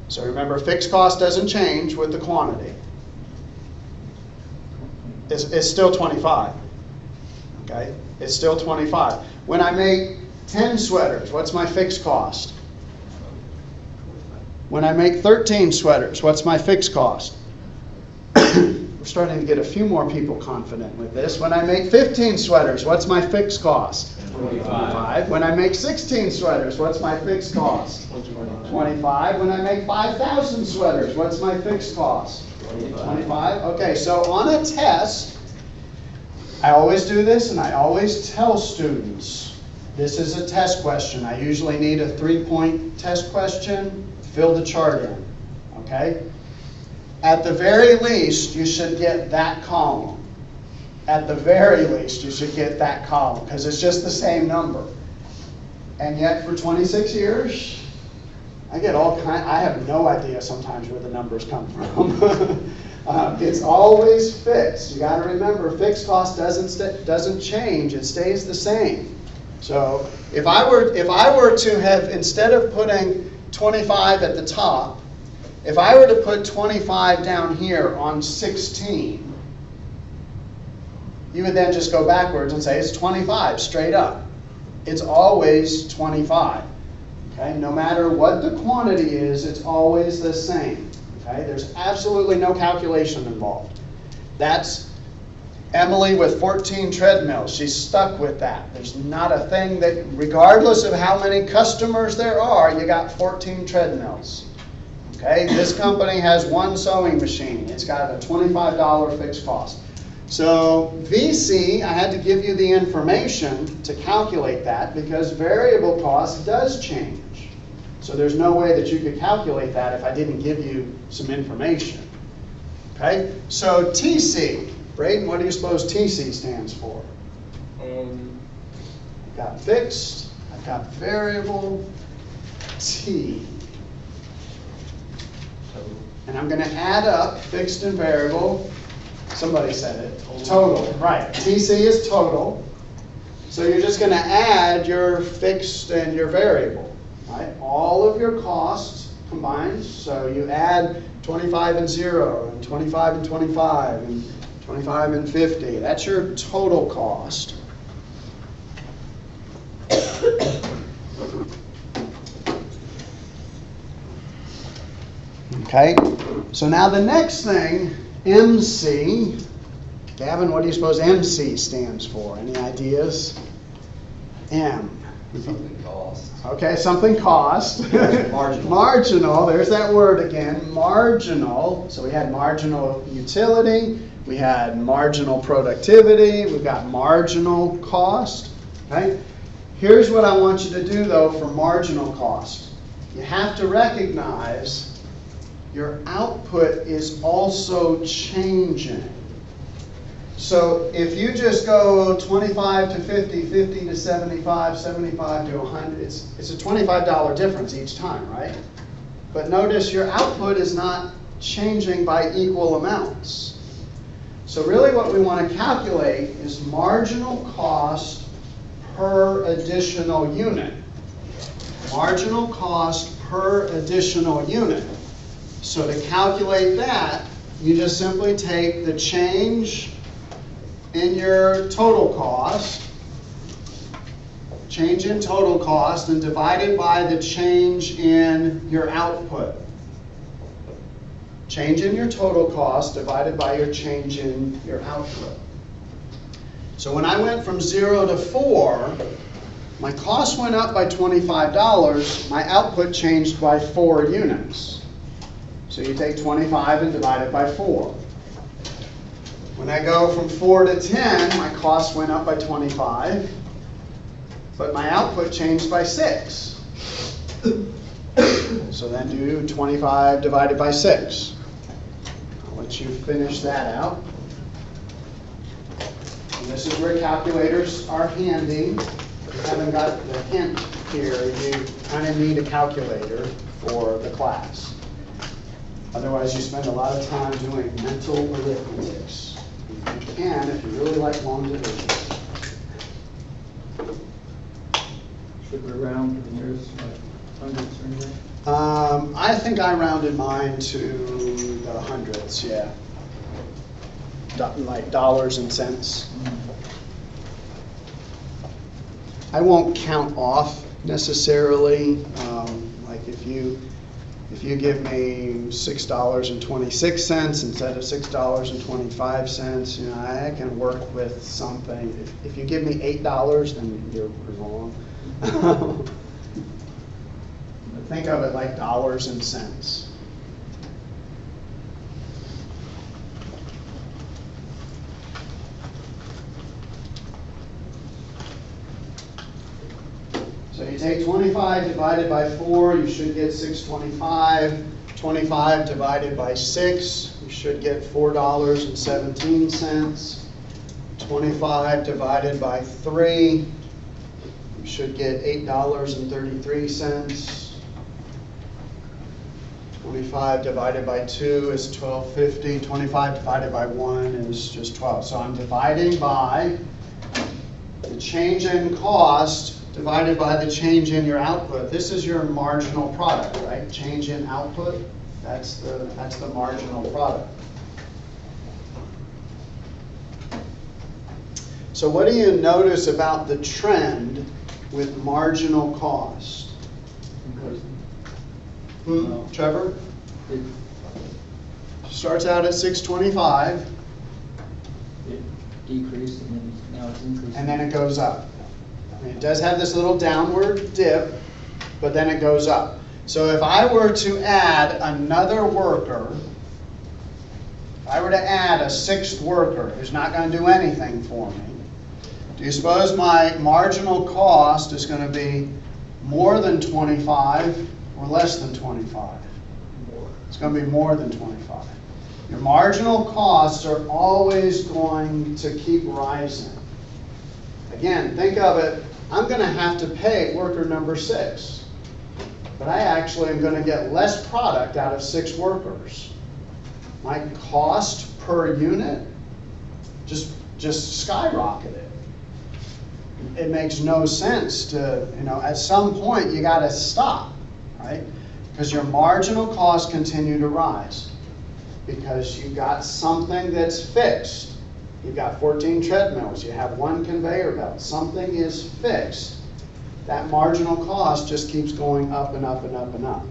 So remember, fixed cost doesn't change with the quantity. It's still 25. Okay? It's still 25. When I make 10 sweaters, what's my fixed cost? When I make 13 sweaters, what's my fixed cost? We're starting to get a few more people confident with this. When I make 15 sweaters, what's my fixed cost? 25. When I make 16 sweaters, what's my fixed cost? 25. When I make 5,000 sweaters, what's my fixed cost? 25. Okay, so on a test, I always do this and I always tell students, this is a test question. I usually need a 3-point test question. Fill the chart in. Okay? At the very least, you should get that column. At the very least, you should get that column because it's just the same number. And yet, for 26 years, I get I have no idea sometimes where the numbers come from. It's always fixed. You got to remember, fixed cost doesn't change. It stays the same. So if I were to have, instead of putting 25 at the top, if I were to put 25 down here on 16, you would then just go backwards and say it's 25 straight up. It's always 25. Okay? No matter what the quantity is, it's always the same. Okay? There's absolutely no calculation involved. That's Emily with 14 treadmills. She's stuck with that. There's not a thing that, regardless of how many customers there are, you got 14 treadmills. Okay? This company has 1 sewing machine. It's got a $25 fixed cost. So VC, I had to give you the information to calculate that because variable cost does change. So there's no way that you could calculate that if I didn't give you some information. Okay? So TC. Braden, what do you suppose TC stands for? I've got fixed, I've got variable, T. And I'm going to add up fixed and variable. Somebody said it. Total. Right. TC is total. So you're just going to add your fixed and your variable. Right? All of your costs combined. So you add 25 and 0, and 25 and 25, and 25 and 50. That's your total cost. Okay, so now the next thing, MC. Gavin, what do you suppose MC stands for? Any ideas? M. Something cost. Okay, something cost. Marginal. Marginal, there's that word again, marginal. So we had marginal utility, we had marginal productivity, we've got marginal cost. Okay? Here's what I want you to do though for marginal cost. You have to recognize your output is also changing. So if you just go 25 to 50, 50 to 75, 75 to 100, it's a $25 difference each time, right? But notice your output is not changing by equal amounts. So really what we want to calculate is marginal cost per additional unit. Marginal cost per additional unit. So to calculate that, you just simply take the change in your total cost, change in total cost, and divide it by the change in your output. Change in your total cost divided by your change in your output. So when I went from 0 to 4, my cost went up by $25, my output changed by 4 units. So you take 25 and divide it by 4. When I go from 4 to 10, my cost went up by 25, but my output changed by 6. So then do 25 divided by 6. I'll let you finish that out. And this is where calculators are handy. If you haven't got the hint here, you kind of need a calculator for the class. Otherwise, you spend a lot of time doing mental arithmetics. You can if you really like long division. Should we round to the nearest hundreds or anything? I think I rounded mine to the hundreds, yeah. Like dollars and cents. I won't count off necessarily. Like if you give me $6.26 instead of $6.25, you know, I can work with something. If you give me $8, then you're wrong. Think of it like dollars and cents. So you take 25 divided by 4, you should get 625. 25 divided by 6, you should get $4.17. 25 divided by 3, you should get $8.33. 25 divided by 2 is $12.50. 25 divided by 1 is just 12. So I'm dividing by the change in cost divided by the change in your output. This is your marginal product, right? Change in output, that's the marginal product. So what do you notice about the trend with marginal cost? Trevor? It Starts out at 625, decreased and then now it's increasing. and then it goes up. I mean, it does have this little downward dip, but then it goes up. So if I were to add another worker, if I were to add a 6th worker who's not going to do anything for me, do you suppose my marginal cost is going to be more than 25 or less than 25? It's going to be more than 25. Your marginal costs are always going to keep rising. Again, think of it, I'm going to have to pay worker number 6, but I actually am going to get less product out of 6 workers. My cost per unit just skyrocketed. It makes no sense to, at some point you got to stop, right? Because your marginal costs continue to rise because you got something that's fixed. You've got 14 treadmills, you have 1 conveyor belt, something is fixed. That marginal cost just keeps going up and up and up and up.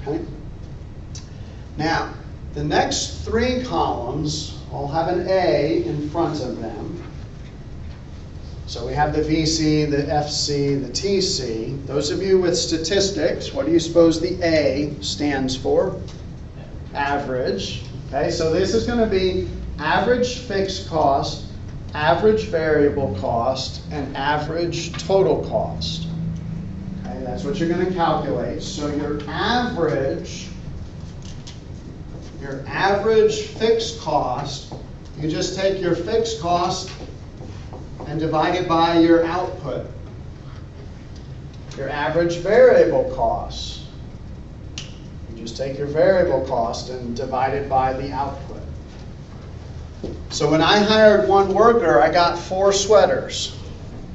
Okay? Now, the next 3 columns all have an A in front of them. So we have the VC, the FC, the TC. Those of you with statistics, what do you suppose the A stands for? Average. Okay, so this is going to be average fixed cost, average variable cost, and average total cost. Okay, that's what you're going to calculate. So your average fixed cost you just take your fixed cost and divide it by your output. Your average variable cost. You just take your variable cost and divide it by the output. So when I hired one worker, I got 4 sweaters.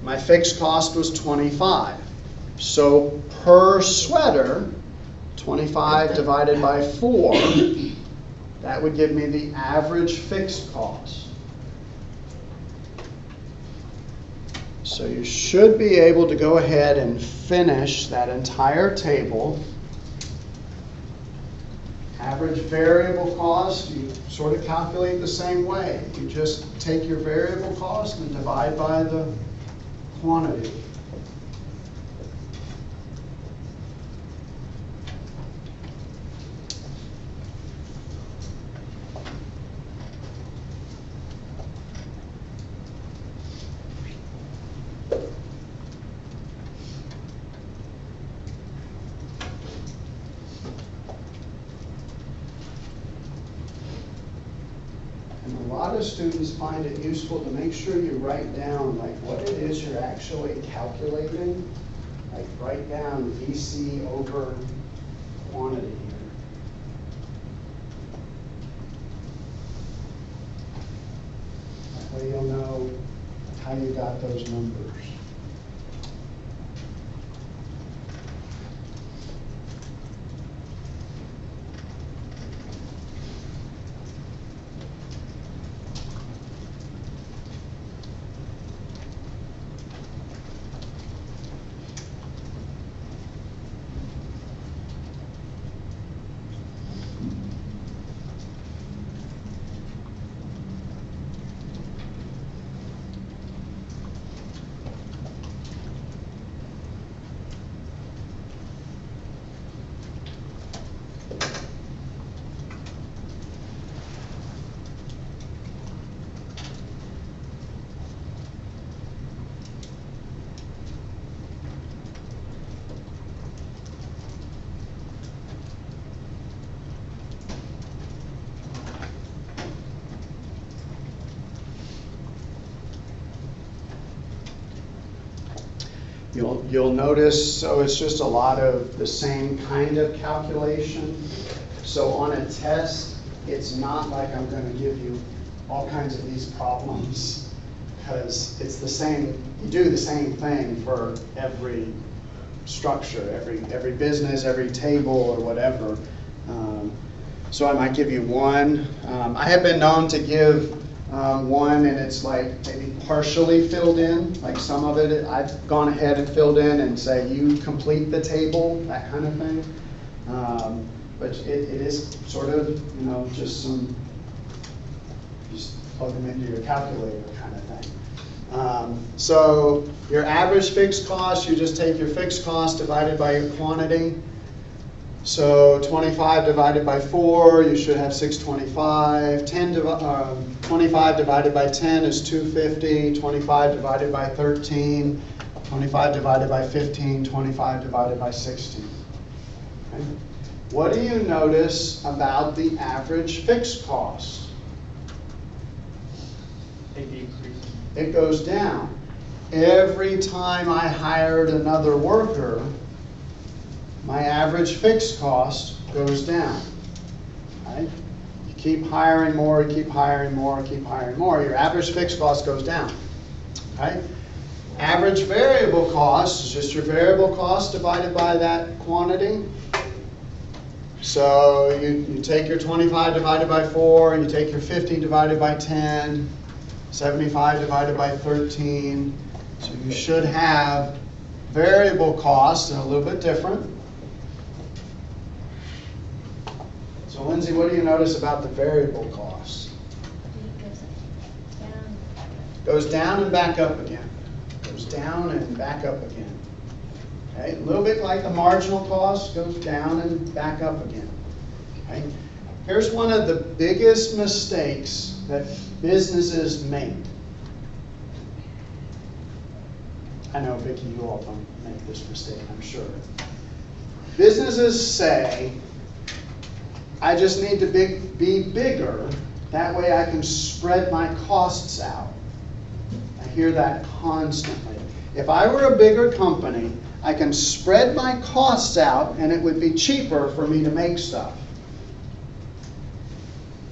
My fixed cost was $25. So per sweater, 25 divided by 4, that would give me the average fixed cost. So you should be able to go ahead and finish that entire table. Average variable cost, you sort of calculate the same way. You just take your variable cost and divide by the quantity. A lot of students find it useful to make sure you write down like what it is you're actually calculating. Like write down VC over quantity here. That way you'll know how you got those numbers. You'll notice, so it's just a lot of the same kind of calculation. So on a test, it's not like I'm going to give you all kinds of these problems, because it's the same, you do the same thing for every structure, every business, every table or whatever. So I might give you one. I have been known to give one and it's like maybe partially filled in, like some of it I've gone ahead and filled in and say you complete the table, that kind of thing. But it is sort of, you know, just plug them into your calculator kind of thing. So your average fixed cost, you just take your fixed cost divided by your quantity. So 25 divided by 4, you should have 625. 25 divided by 10 is 250. 25 divided by 13. 25 divided by 15. 25 divided by 16. Okay. What do you notice about the average fixed cost? It decreases. It goes down. Every time I hired another worker, my average fixed cost goes down. Right? You keep hiring more, you keep hiring more, keep hiring more, your average fixed cost goes down. Right? Average variable cost is just your variable cost divided by that quantity. So you take your 25 divided by 4, you take your 50 divided by 10, 75 divided by 13. So you should have variable costs, and a little bit different. So Lindsay, what do you notice about the variable costs? Goes down and back up again. Goes down and back up again. Okay? A little bit like the marginal cost, goes down and back up again. Okay? Here's one of the biggest mistakes that businesses make. I know, Vicki, you all don't make this mistake, I'm sure. Businesses say, I just need to be bigger That way I can spread my costs out. I hear that constantly. If I were a bigger company, I can spread my costs out and it would be cheaper for me to make stuff.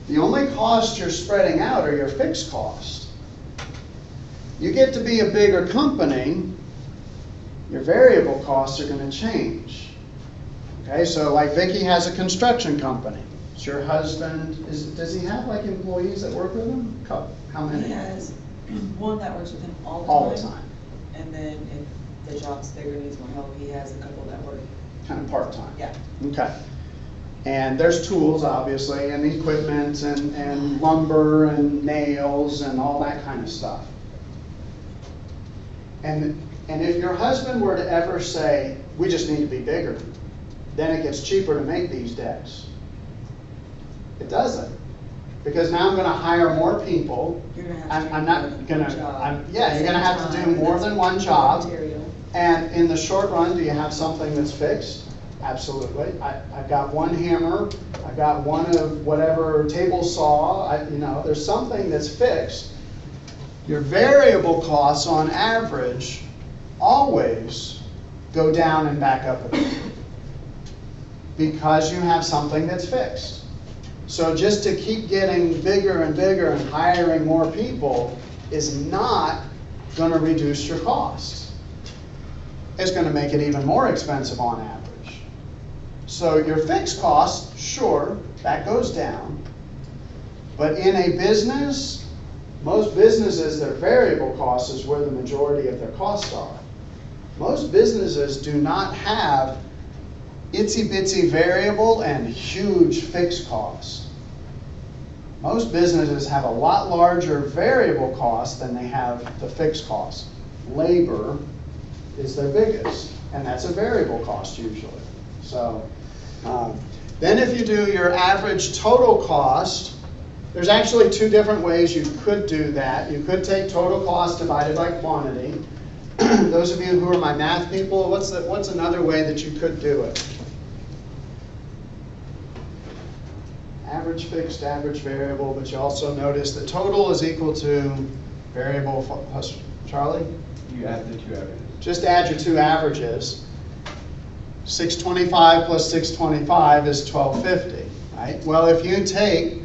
The only cost you're spreading out are your fixed costs. You get to be a bigger company, your variable costs are going to change. Okay, so like Vicki has a construction company. Is your husband, does he have like employees that work with him? How many? He has one that works with him all the time. All the time. And then if the job's bigger, needs more help, he has a couple that work. Kind of part-time. Yeah. Okay. And there's tools, obviously, and equipment, and lumber, and nails, and all that kind of stuff. And if your husband were to ever say, we just need to be bigger, then it gets cheaper to make these decks. It doesn't. Because now I'm going to hire more people. You're gonna have to I'm do not more going than one to, job. yeah, you're going to have to do more than one job. Material. And in the short run, do you have something that's fixed? Absolutely. I've got one hammer, I've got one of whatever table saw, there's something that's fixed. Your variable costs on average always go down and back up again because you have something that's fixed. So just to keep getting bigger and bigger and hiring more people is not going to reduce your costs. It's going to make it even more expensive on average. So your fixed costs, sure, that goes down. But in a business, most businesses, their variable cost is where the majority of their costs are. Most businesses do not have itsy-bitsy variable and huge fixed costs. Most businesses have a lot larger variable costs than they have the fixed costs. Labor is their biggest, and that's a variable cost usually. So then if you do your average total cost, there's actually two different ways you could do that. You could take total cost divided by quantity. Those of you who are my math people, what's another way that you could do it? Average fixed, average variable, but you also notice that total is equal to variable plus Charlie? You add the two averages. Just add your two averages. 625 plus 625 is 1250, right? Well, if you take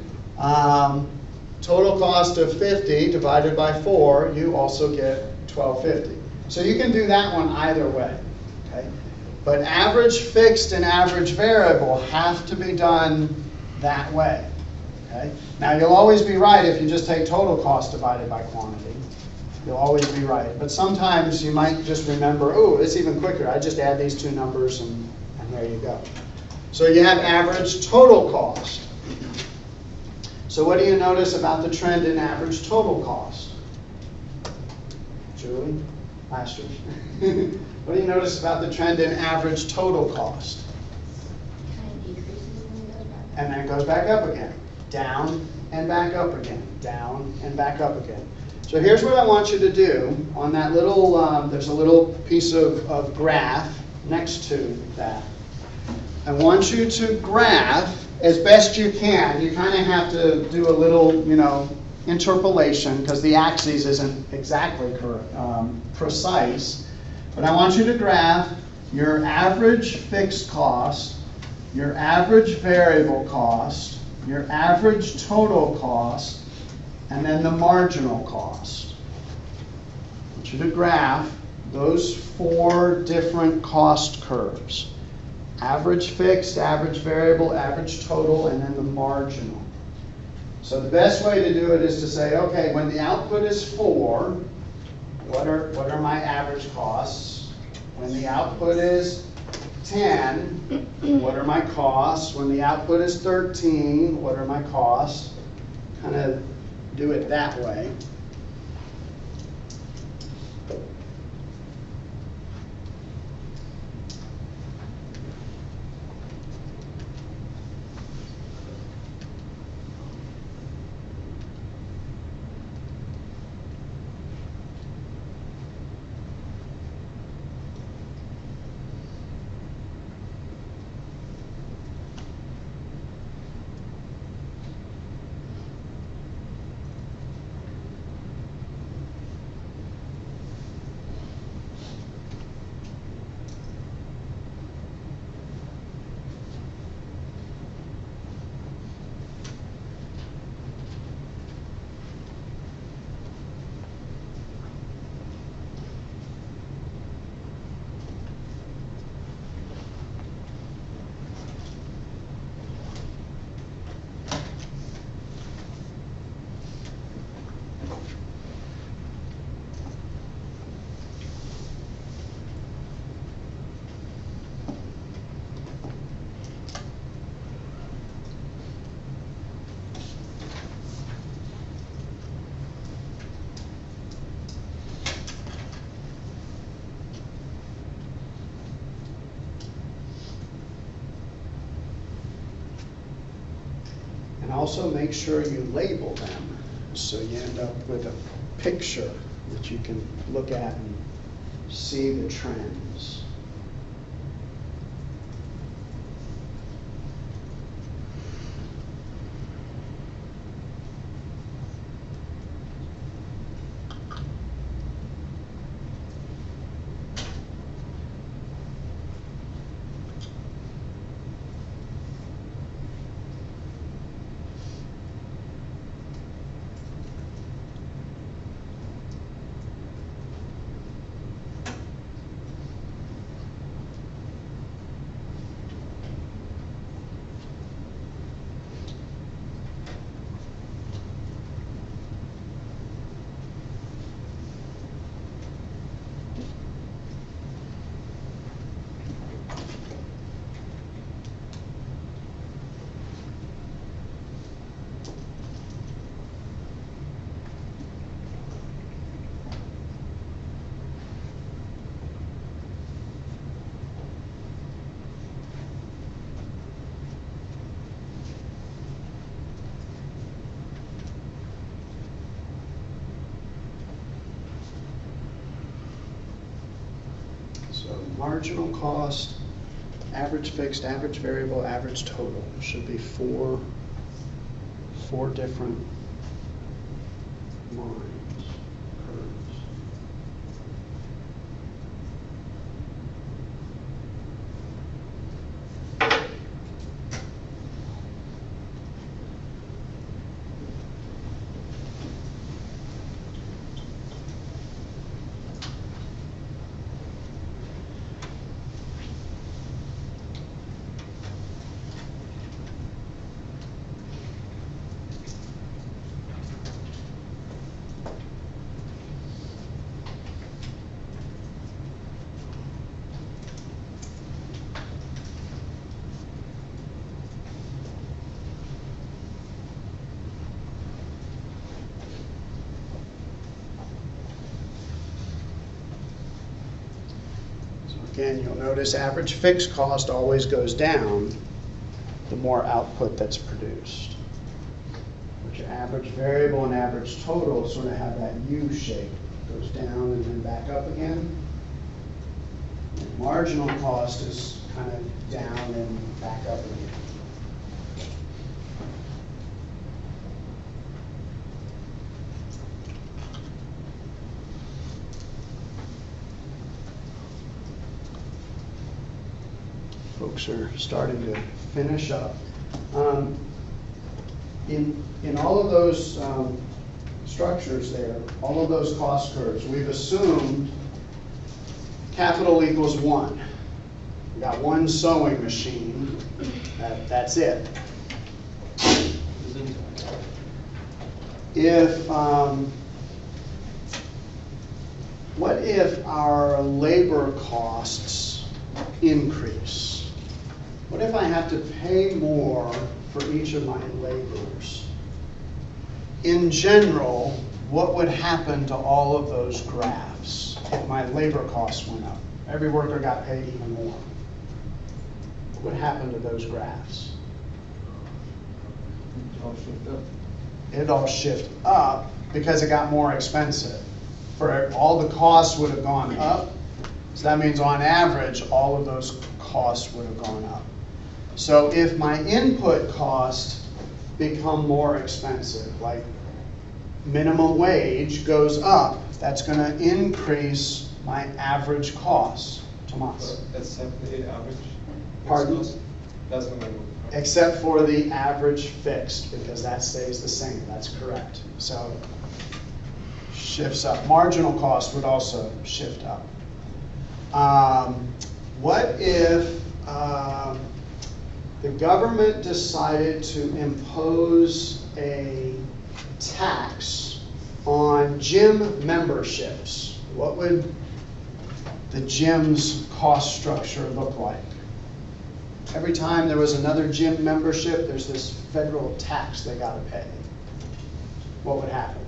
total cost of 50 divided by 4, you also get 1250. So you can do that one either way, okay? But average fixed and average variable have to be done that way, okay? Now you'll always be right if you just take total cost divided by quantity. You'll always be right. But sometimes you might just remember, oh, it's even quicker. I just add these two numbers and there you go. So you have average total cost. So what do you notice about the trend in average total cost? Julie? Last year. What do you notice about the trend in average total cost? Kind of decreases and then goes back up. And then it goes back up again. Down and back up again. Down and back up again. So here's what I want you to do. On that little, there's a little piece of graph next to that. I want you to graph as best you can. You kind of have to do a little, interpolation because the axis isn't exactly precise. But I want you to graph your average fixed cost, your average variable cost, your average total cost, and then the marginal cost. I want you to graph those 4 different cost curves. Average fixed, average variable, average total, and then the marginal. So the best way to do it is to say, okay, when the output is 4, what are my average costs? When the output is 10, what are my costs? When the output is 13, what are my costs? Kind of do it that way. And also make sure you label them, so you end up with a picture that you can look at and see the trends. So marginal cost, average fixed, average variable, average total should be four different lines, curves. Again, you'll notice average fixed cost always goes down the more output that's produced. But your average variable and average total sort of have that U shape. Goes down and then back up again. And marginal cost is kind of down and back up again. Folks are starting to finish up. In all of those structures there, all of those cost curves, we've assumed capital equals 1. We got one sewing machine, that's it. What if our labor costs increase? What if I have to pay more for each of my laborers? In general, what would happen to all of those graphs if my labor costs went up? Every worker got paid even more. What would happen to those graphs? All shift up. It'd all shift up because it got more expensive. For all the costs would have gone up. So that means on average, all of those costs would have gone up. So if my input costs become more expensive, like minimum wage goes up, that's going to increase my average cost. Tomas? Except the average? Pardon? Cost? That's what I would. Except for the average fixed, because that stays the same. That's correct. So shifts up. Marginal cost would also shift up. What if the government decided to impose a tax on gym memberships? What would the gym's cost structure look like? Every time there was another gym membership, there's this federal tax they got to pay. What would happen?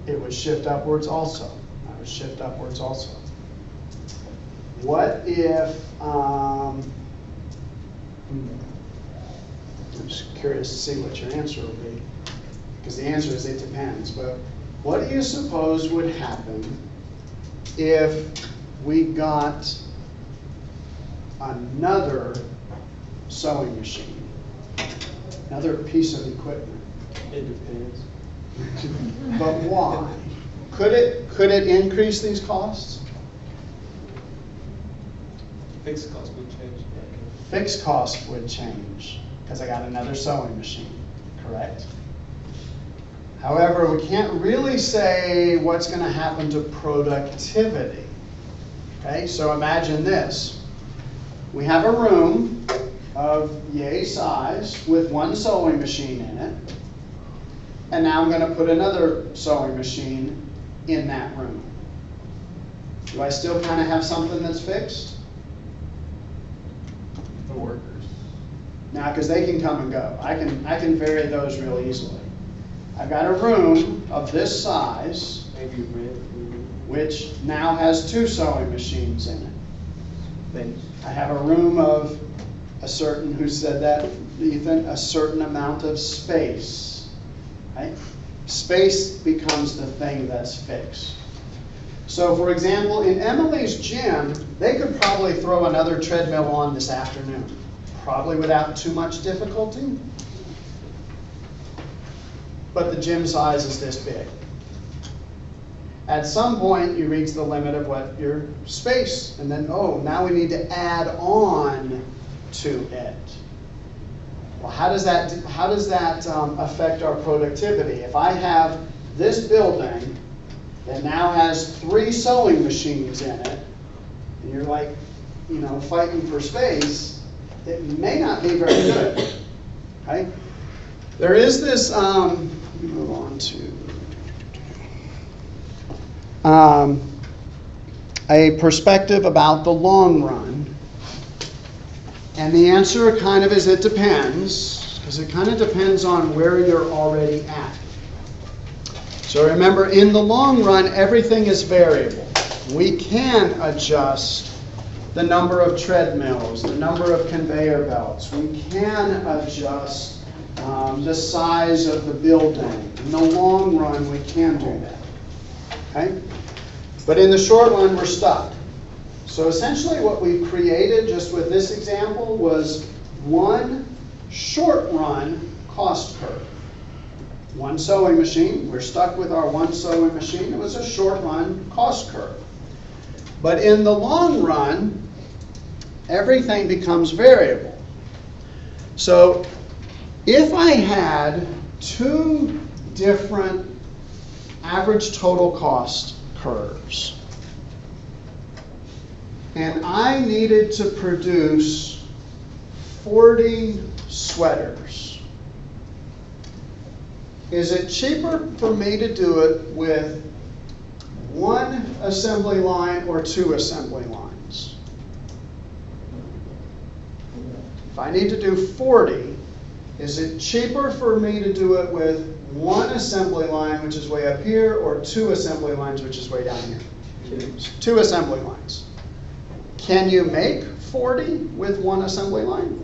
It would shift upwards also. That would shift upwards also. what if, I'm just curious to see what your answer will be, because the answer is it depends, but what do you suppose would happen if we got another sewing machine, another piece of equipment? It depends. But why? Could it increase these costs? Fixed cost would change. Fixed cost would change because I got another sewing machine, correct? However, we can't really say what's going to happen to productivity. Okay, so imagine this. We have a room of yay size with one sewing machine in it. And now I'm going to put another sewing machine in that room. Do I still kind of have something that's fixed? The workers. Now, because they can come and go. I can vary those real easily. I've got a room of this size, Maybe red. which now has two sewing machines in it. Things. I have a room of a certain, who said that, Ethan? A certain amount of space. Right? Space becomes the thing that's fixed. So, for example, in Emily's gym, they could probably throw another treadmill on this afternoon, probably without too much difficulty. But the gym size is this big. At some point, you reach the limit of what your space, and then, oh, now we need to add on to it. Well, how does that affect our productivity? If I have this building that now has 3 sewing machines in it, and you're like, fighting for space, it may not be very good. Okay? There is this. Let me move on to a perspective about the long run. And the answer kind of is it depends, because it kind of depends on where you're already at. So remember, in the long run, everything is variable. We can adjust the number of treadmills, the number of conveyor belts. We can adjust the size of the building. In the long run, we can do that. Okay? But in the short run, we're stuck. So essentially what we created just with this example was one short run cost curve. One sewing machine, we're stuck with our one sewing machine. It was a short run cost curve. But in the long run, everything becomes variable. So if I had 2 different average total cost curves, and I needed to produce 40 sweaters, is it cheaper for me to do it with 1 assembly line or 2 assembly lines? If I need to do 40, is it cheaper for me to do it with 1 assembly line, which is way up here, or 2 assembly lines, which is way down here? 2 assembly lines. Can you make 40 with 1 assembly line?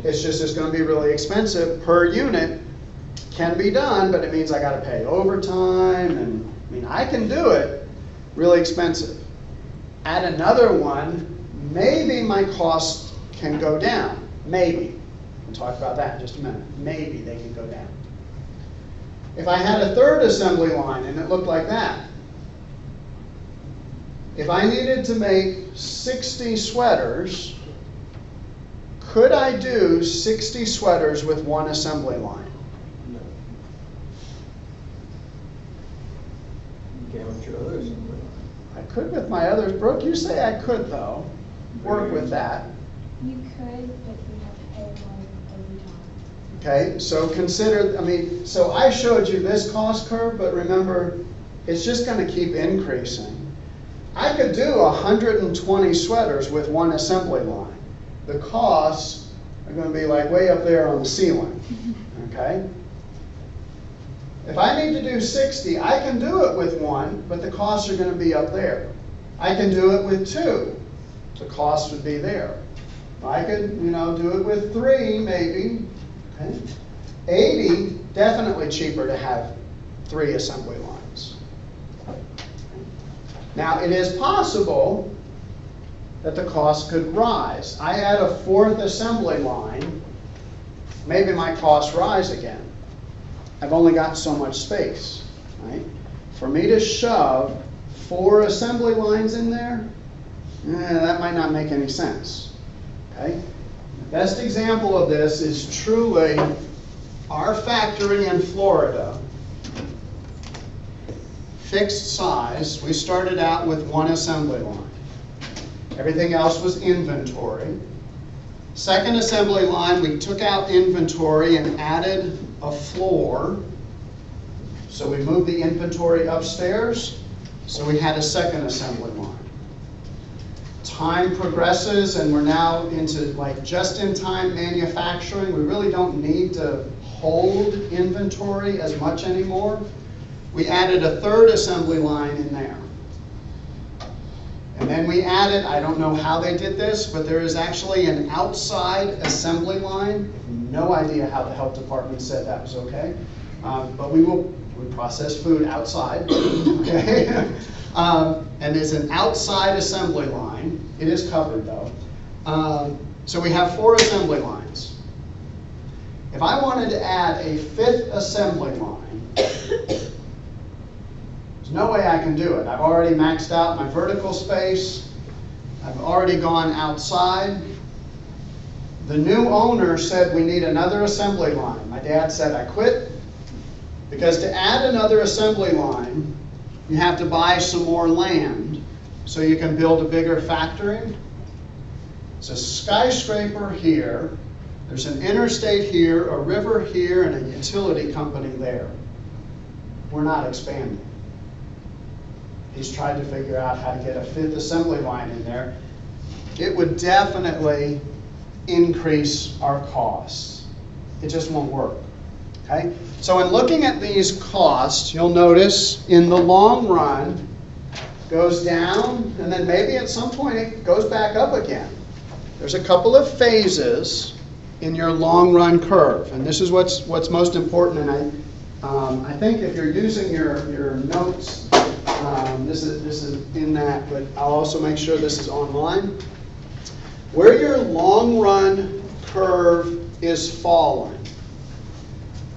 It's going to be really expensive per unit. Can be done, but it means I got to pay overtime, and I can do it. Really expensive. Add another one, maybe my cost can go down. Maybe. We'll talk about that in just a minute. Maybe they can go down. If I had a 3rd assembly line and it looked like that, if I needed to make 60 sweaters, could I do 60 sweaters with 1 assembly line? No. You can't with your other assembly line. I could with my others. Brooke, you say I could, though. Work with that. You could, but you have to pay one every time. Okay, so consider, so I showed you this cost curve, but remember, it's just going to keep increasing. I could do 120 sweaters with 1 assembly line. The costs are going to be like way up there on the ceiling, okay? If I need to do 60, I can do it with 1, but the costs are going to be up there. I can do it with 2. the cost would be there. I could, do it with 3 maybe. Okay. 80, definitely cheaper to have 3 assembly lines. Now, it is possible that the cost could rise. I add a 4th assembly line, maybe my costs rise again. I've only got so much space, right? For me to shove 4 assembly lines in there, that might not make any sense, okay? The best example of this is truly our factory in Florida. Fixed size, we started out with 1 assembly line. Everything else was inventory. Second assembly line, we took out inventory and added a floor. So we moved the inventory upstairs, so we had a second assembly line. Time progresses and we're now into like just-in-time manufacturing. We really don't need to hold inventory as much anymore. We added a 3rd assembly line in there. And then we added, I don't know how they did this, but there is actually an outside assembly line. No idea how the health department said that was okay. But we process food outside. Okay? And there's an outside assembly line. It is covered though. So we have 4 assembly lines. If I wanted to add a 5th assembly line, there's no way I can do it. I've already maxed out my vertical space. I've already gone outside. The new owner said we need another assembly line. My dad said I quit because to add another assembly line, you have to buy some more land so you can build a bigger factory. It's a skyscraper here. There's an interstate here, a river here, and a utility company there. We're not expanding. He's tried to figure out how to get a 5th assembly line in there. It would definitely increase our costs. It just won't work. Okay? So in looking at these costs, you'll notice in the long run, goes down, and then maybe at some point it goes back up again. There's a couple of phases in your long run curve, and this is what's most important. And I think if you're using your notes, this is in that, but I'll also make sure this is online. Where your long run curve is falling,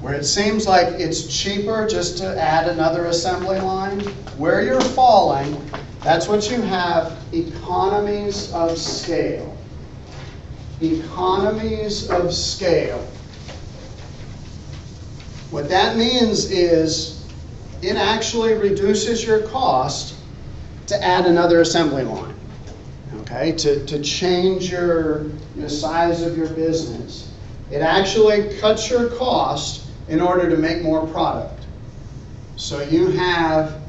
where it seems like it's cheaper just to add another assembly line, where you're falling, that's what you have economies of scale. Economies of scale. What that means is it actually reduces your cost to add another assembly line. Okay, to change the size of your business. It actually cuts your cost in order to make more product. So you have,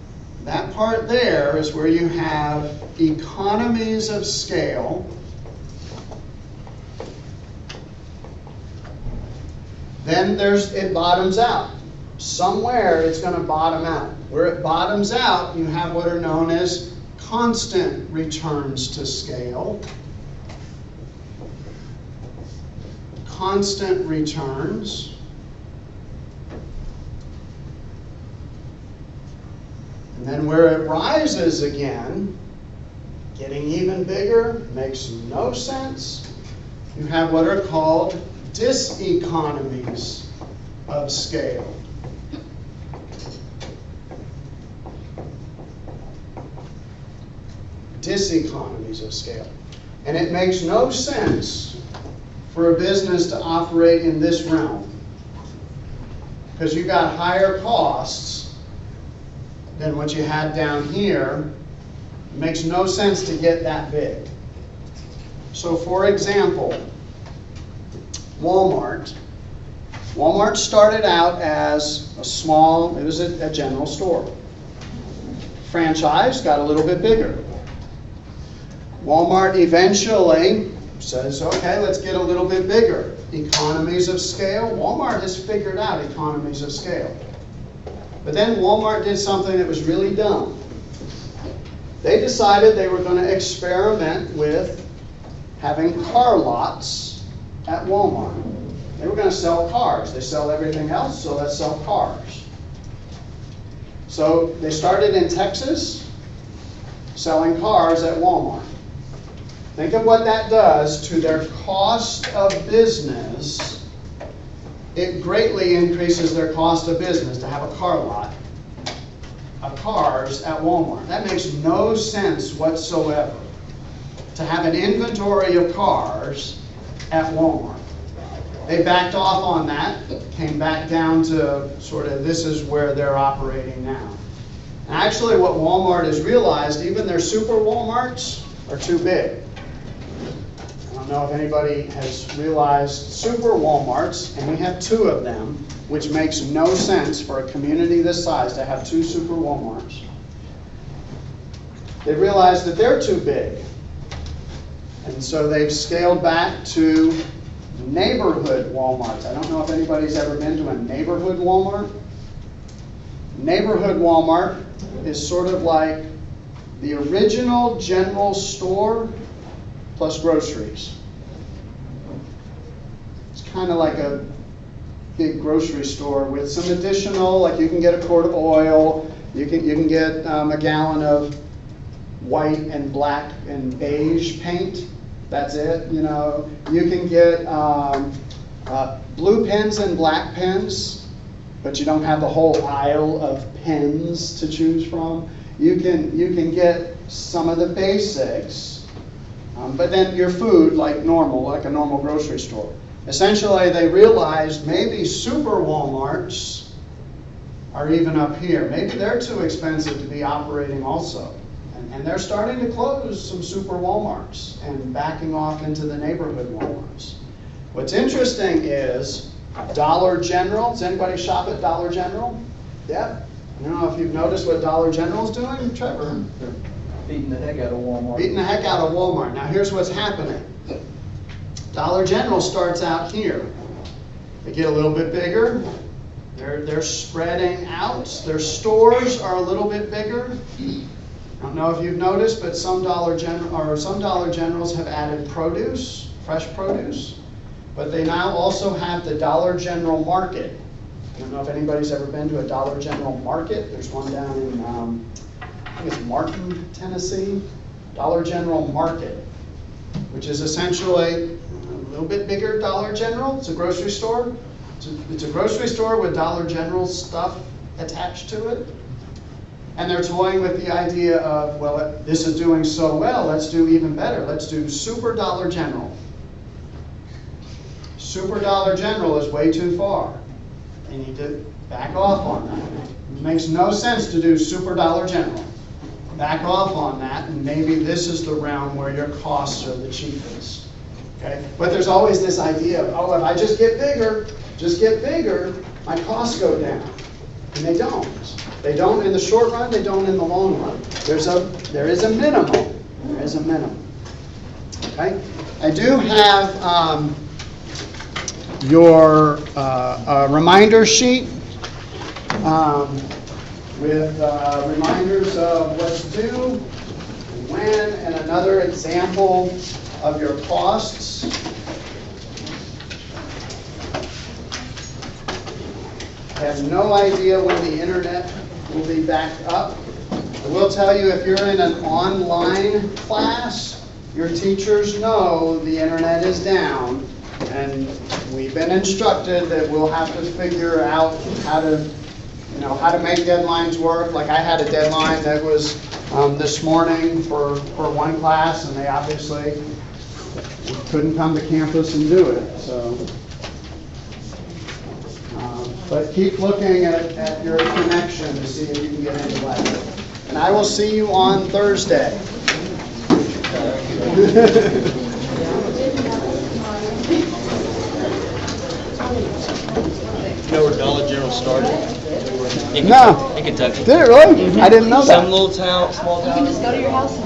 that part there is where you have economies of scale. Then it bottoms out. Somewhere it's going to bottom out. Where it bottoms out, you have what are known as constant returns to scale. Constant returns. And then where it rises again, getting even bigger, makes no sense. You have what are called diseconomies of scale. Diseconomies of scale. And it makes no sense for a business to operate in this realm because you got higher costs than what you had down here. It makes no sense to get that big. So for example, Walmart started out as it was a general store. Franchise got a little bit bigger. Walmart eventually says, okay, let's get a little bit bigger. Economies of scale. Walmart has figured out economies of scale. But then Walmart did something that was really dumb. they decided they were going to experiment with having car lots at Walmart. They were going to sell cars. They sell everything else, so let's sell cars. So they started in Texas selling cars at Walmart. Think of what that does to their cost of business. It greatly increases their cost of business to have a car lot of cars at Walmart. That makes no sense whatsoever, to have an inventory of cars at Walmart. They backed off on that, came back down to sort of this is where they're operating now. And actually what Walmart has realized, even their super Walmarts are too big. I don't know if anybody has realized super Walmarts, and we have 2 of them, which makes no sense for a community this size to have 2 super Walmarts. They realized that they're too big. And so they've scaled back to neighborhood Walmarts. I don't know if anybody's ever been to a neighborhood Walmart. Neighborhood Walmart is sort of like the original general store plus groceries. It's kind of like a big grocery store with some additional, like you can get a quart of oil, you can get a gallon of white and black and beige paint. That's it. You know, you can get blue pens and black pens, but you don't have the whole aisle of pens to choose from. You can get some of the basics, but then your food like a normal grocery store. Essentially, they realized maybe super Walmarts are even up here. Maybe they're too expensive to be operating also. And they're starting to close some super Walmarts and backing off into the neighborhood Walmarts. What's interesting is Dollar General. Does anybody shop at Dollar General? Yeah? I don't know if you've noticed what Dollar General's doing, Trevor? They're beating the heck out of Walmart. Beating the heck out of Walmart. Now here's what's happening. Dollar General starts out here. They get a little bit bigger. They're spreading out. Their stores are a little bit bigger. I don't know if you've noticed, but some Dollar Generals have added produce, fresh produce, but they now also have the Dollar General Market. I don't know if anybody's ever been to a Dollar General Market. There's one down in, I think it's Martin, Tennessee. Dollar General Market, which is essentially a little bit bigger Dollar General. It's a grocery store. It's a grocery store with Dollar General stuff attached to it. And they're toying with the idea of, well, this is doing so well, let's do even better. Let's do Super Dollar General. Super Dollar General is way too far. They need to back off on that. It makes no sense to do Super Dollar General. Back off on that, and maybe this is the realm where your costs are the cheapest. Okay? But there's always this idea of, oh, if I just get bigger, my costs go down. And they don't. They don't in the short run, they don't in the long run. There is a minimum. There is a minimum. Okay? I do have your reminder sheet with reminders of what's due, when, and another example of your costs. I have no idea when the internet will be back up. I will tell you, if you're in an online class, your teachers know the internet is down, and we've been instructed that we'll have to figure out how to make deadlines work. Like I had a deadline that was this morning for one class, and they obviously couldn't come to campus and do it. So. But keep looking at your connection to see if you can get into that. And I will see you on Thursday. You know where Dollar General started? No. In Kentucky. Did it really? I didn't know that. Some little town, small town. Just go to your house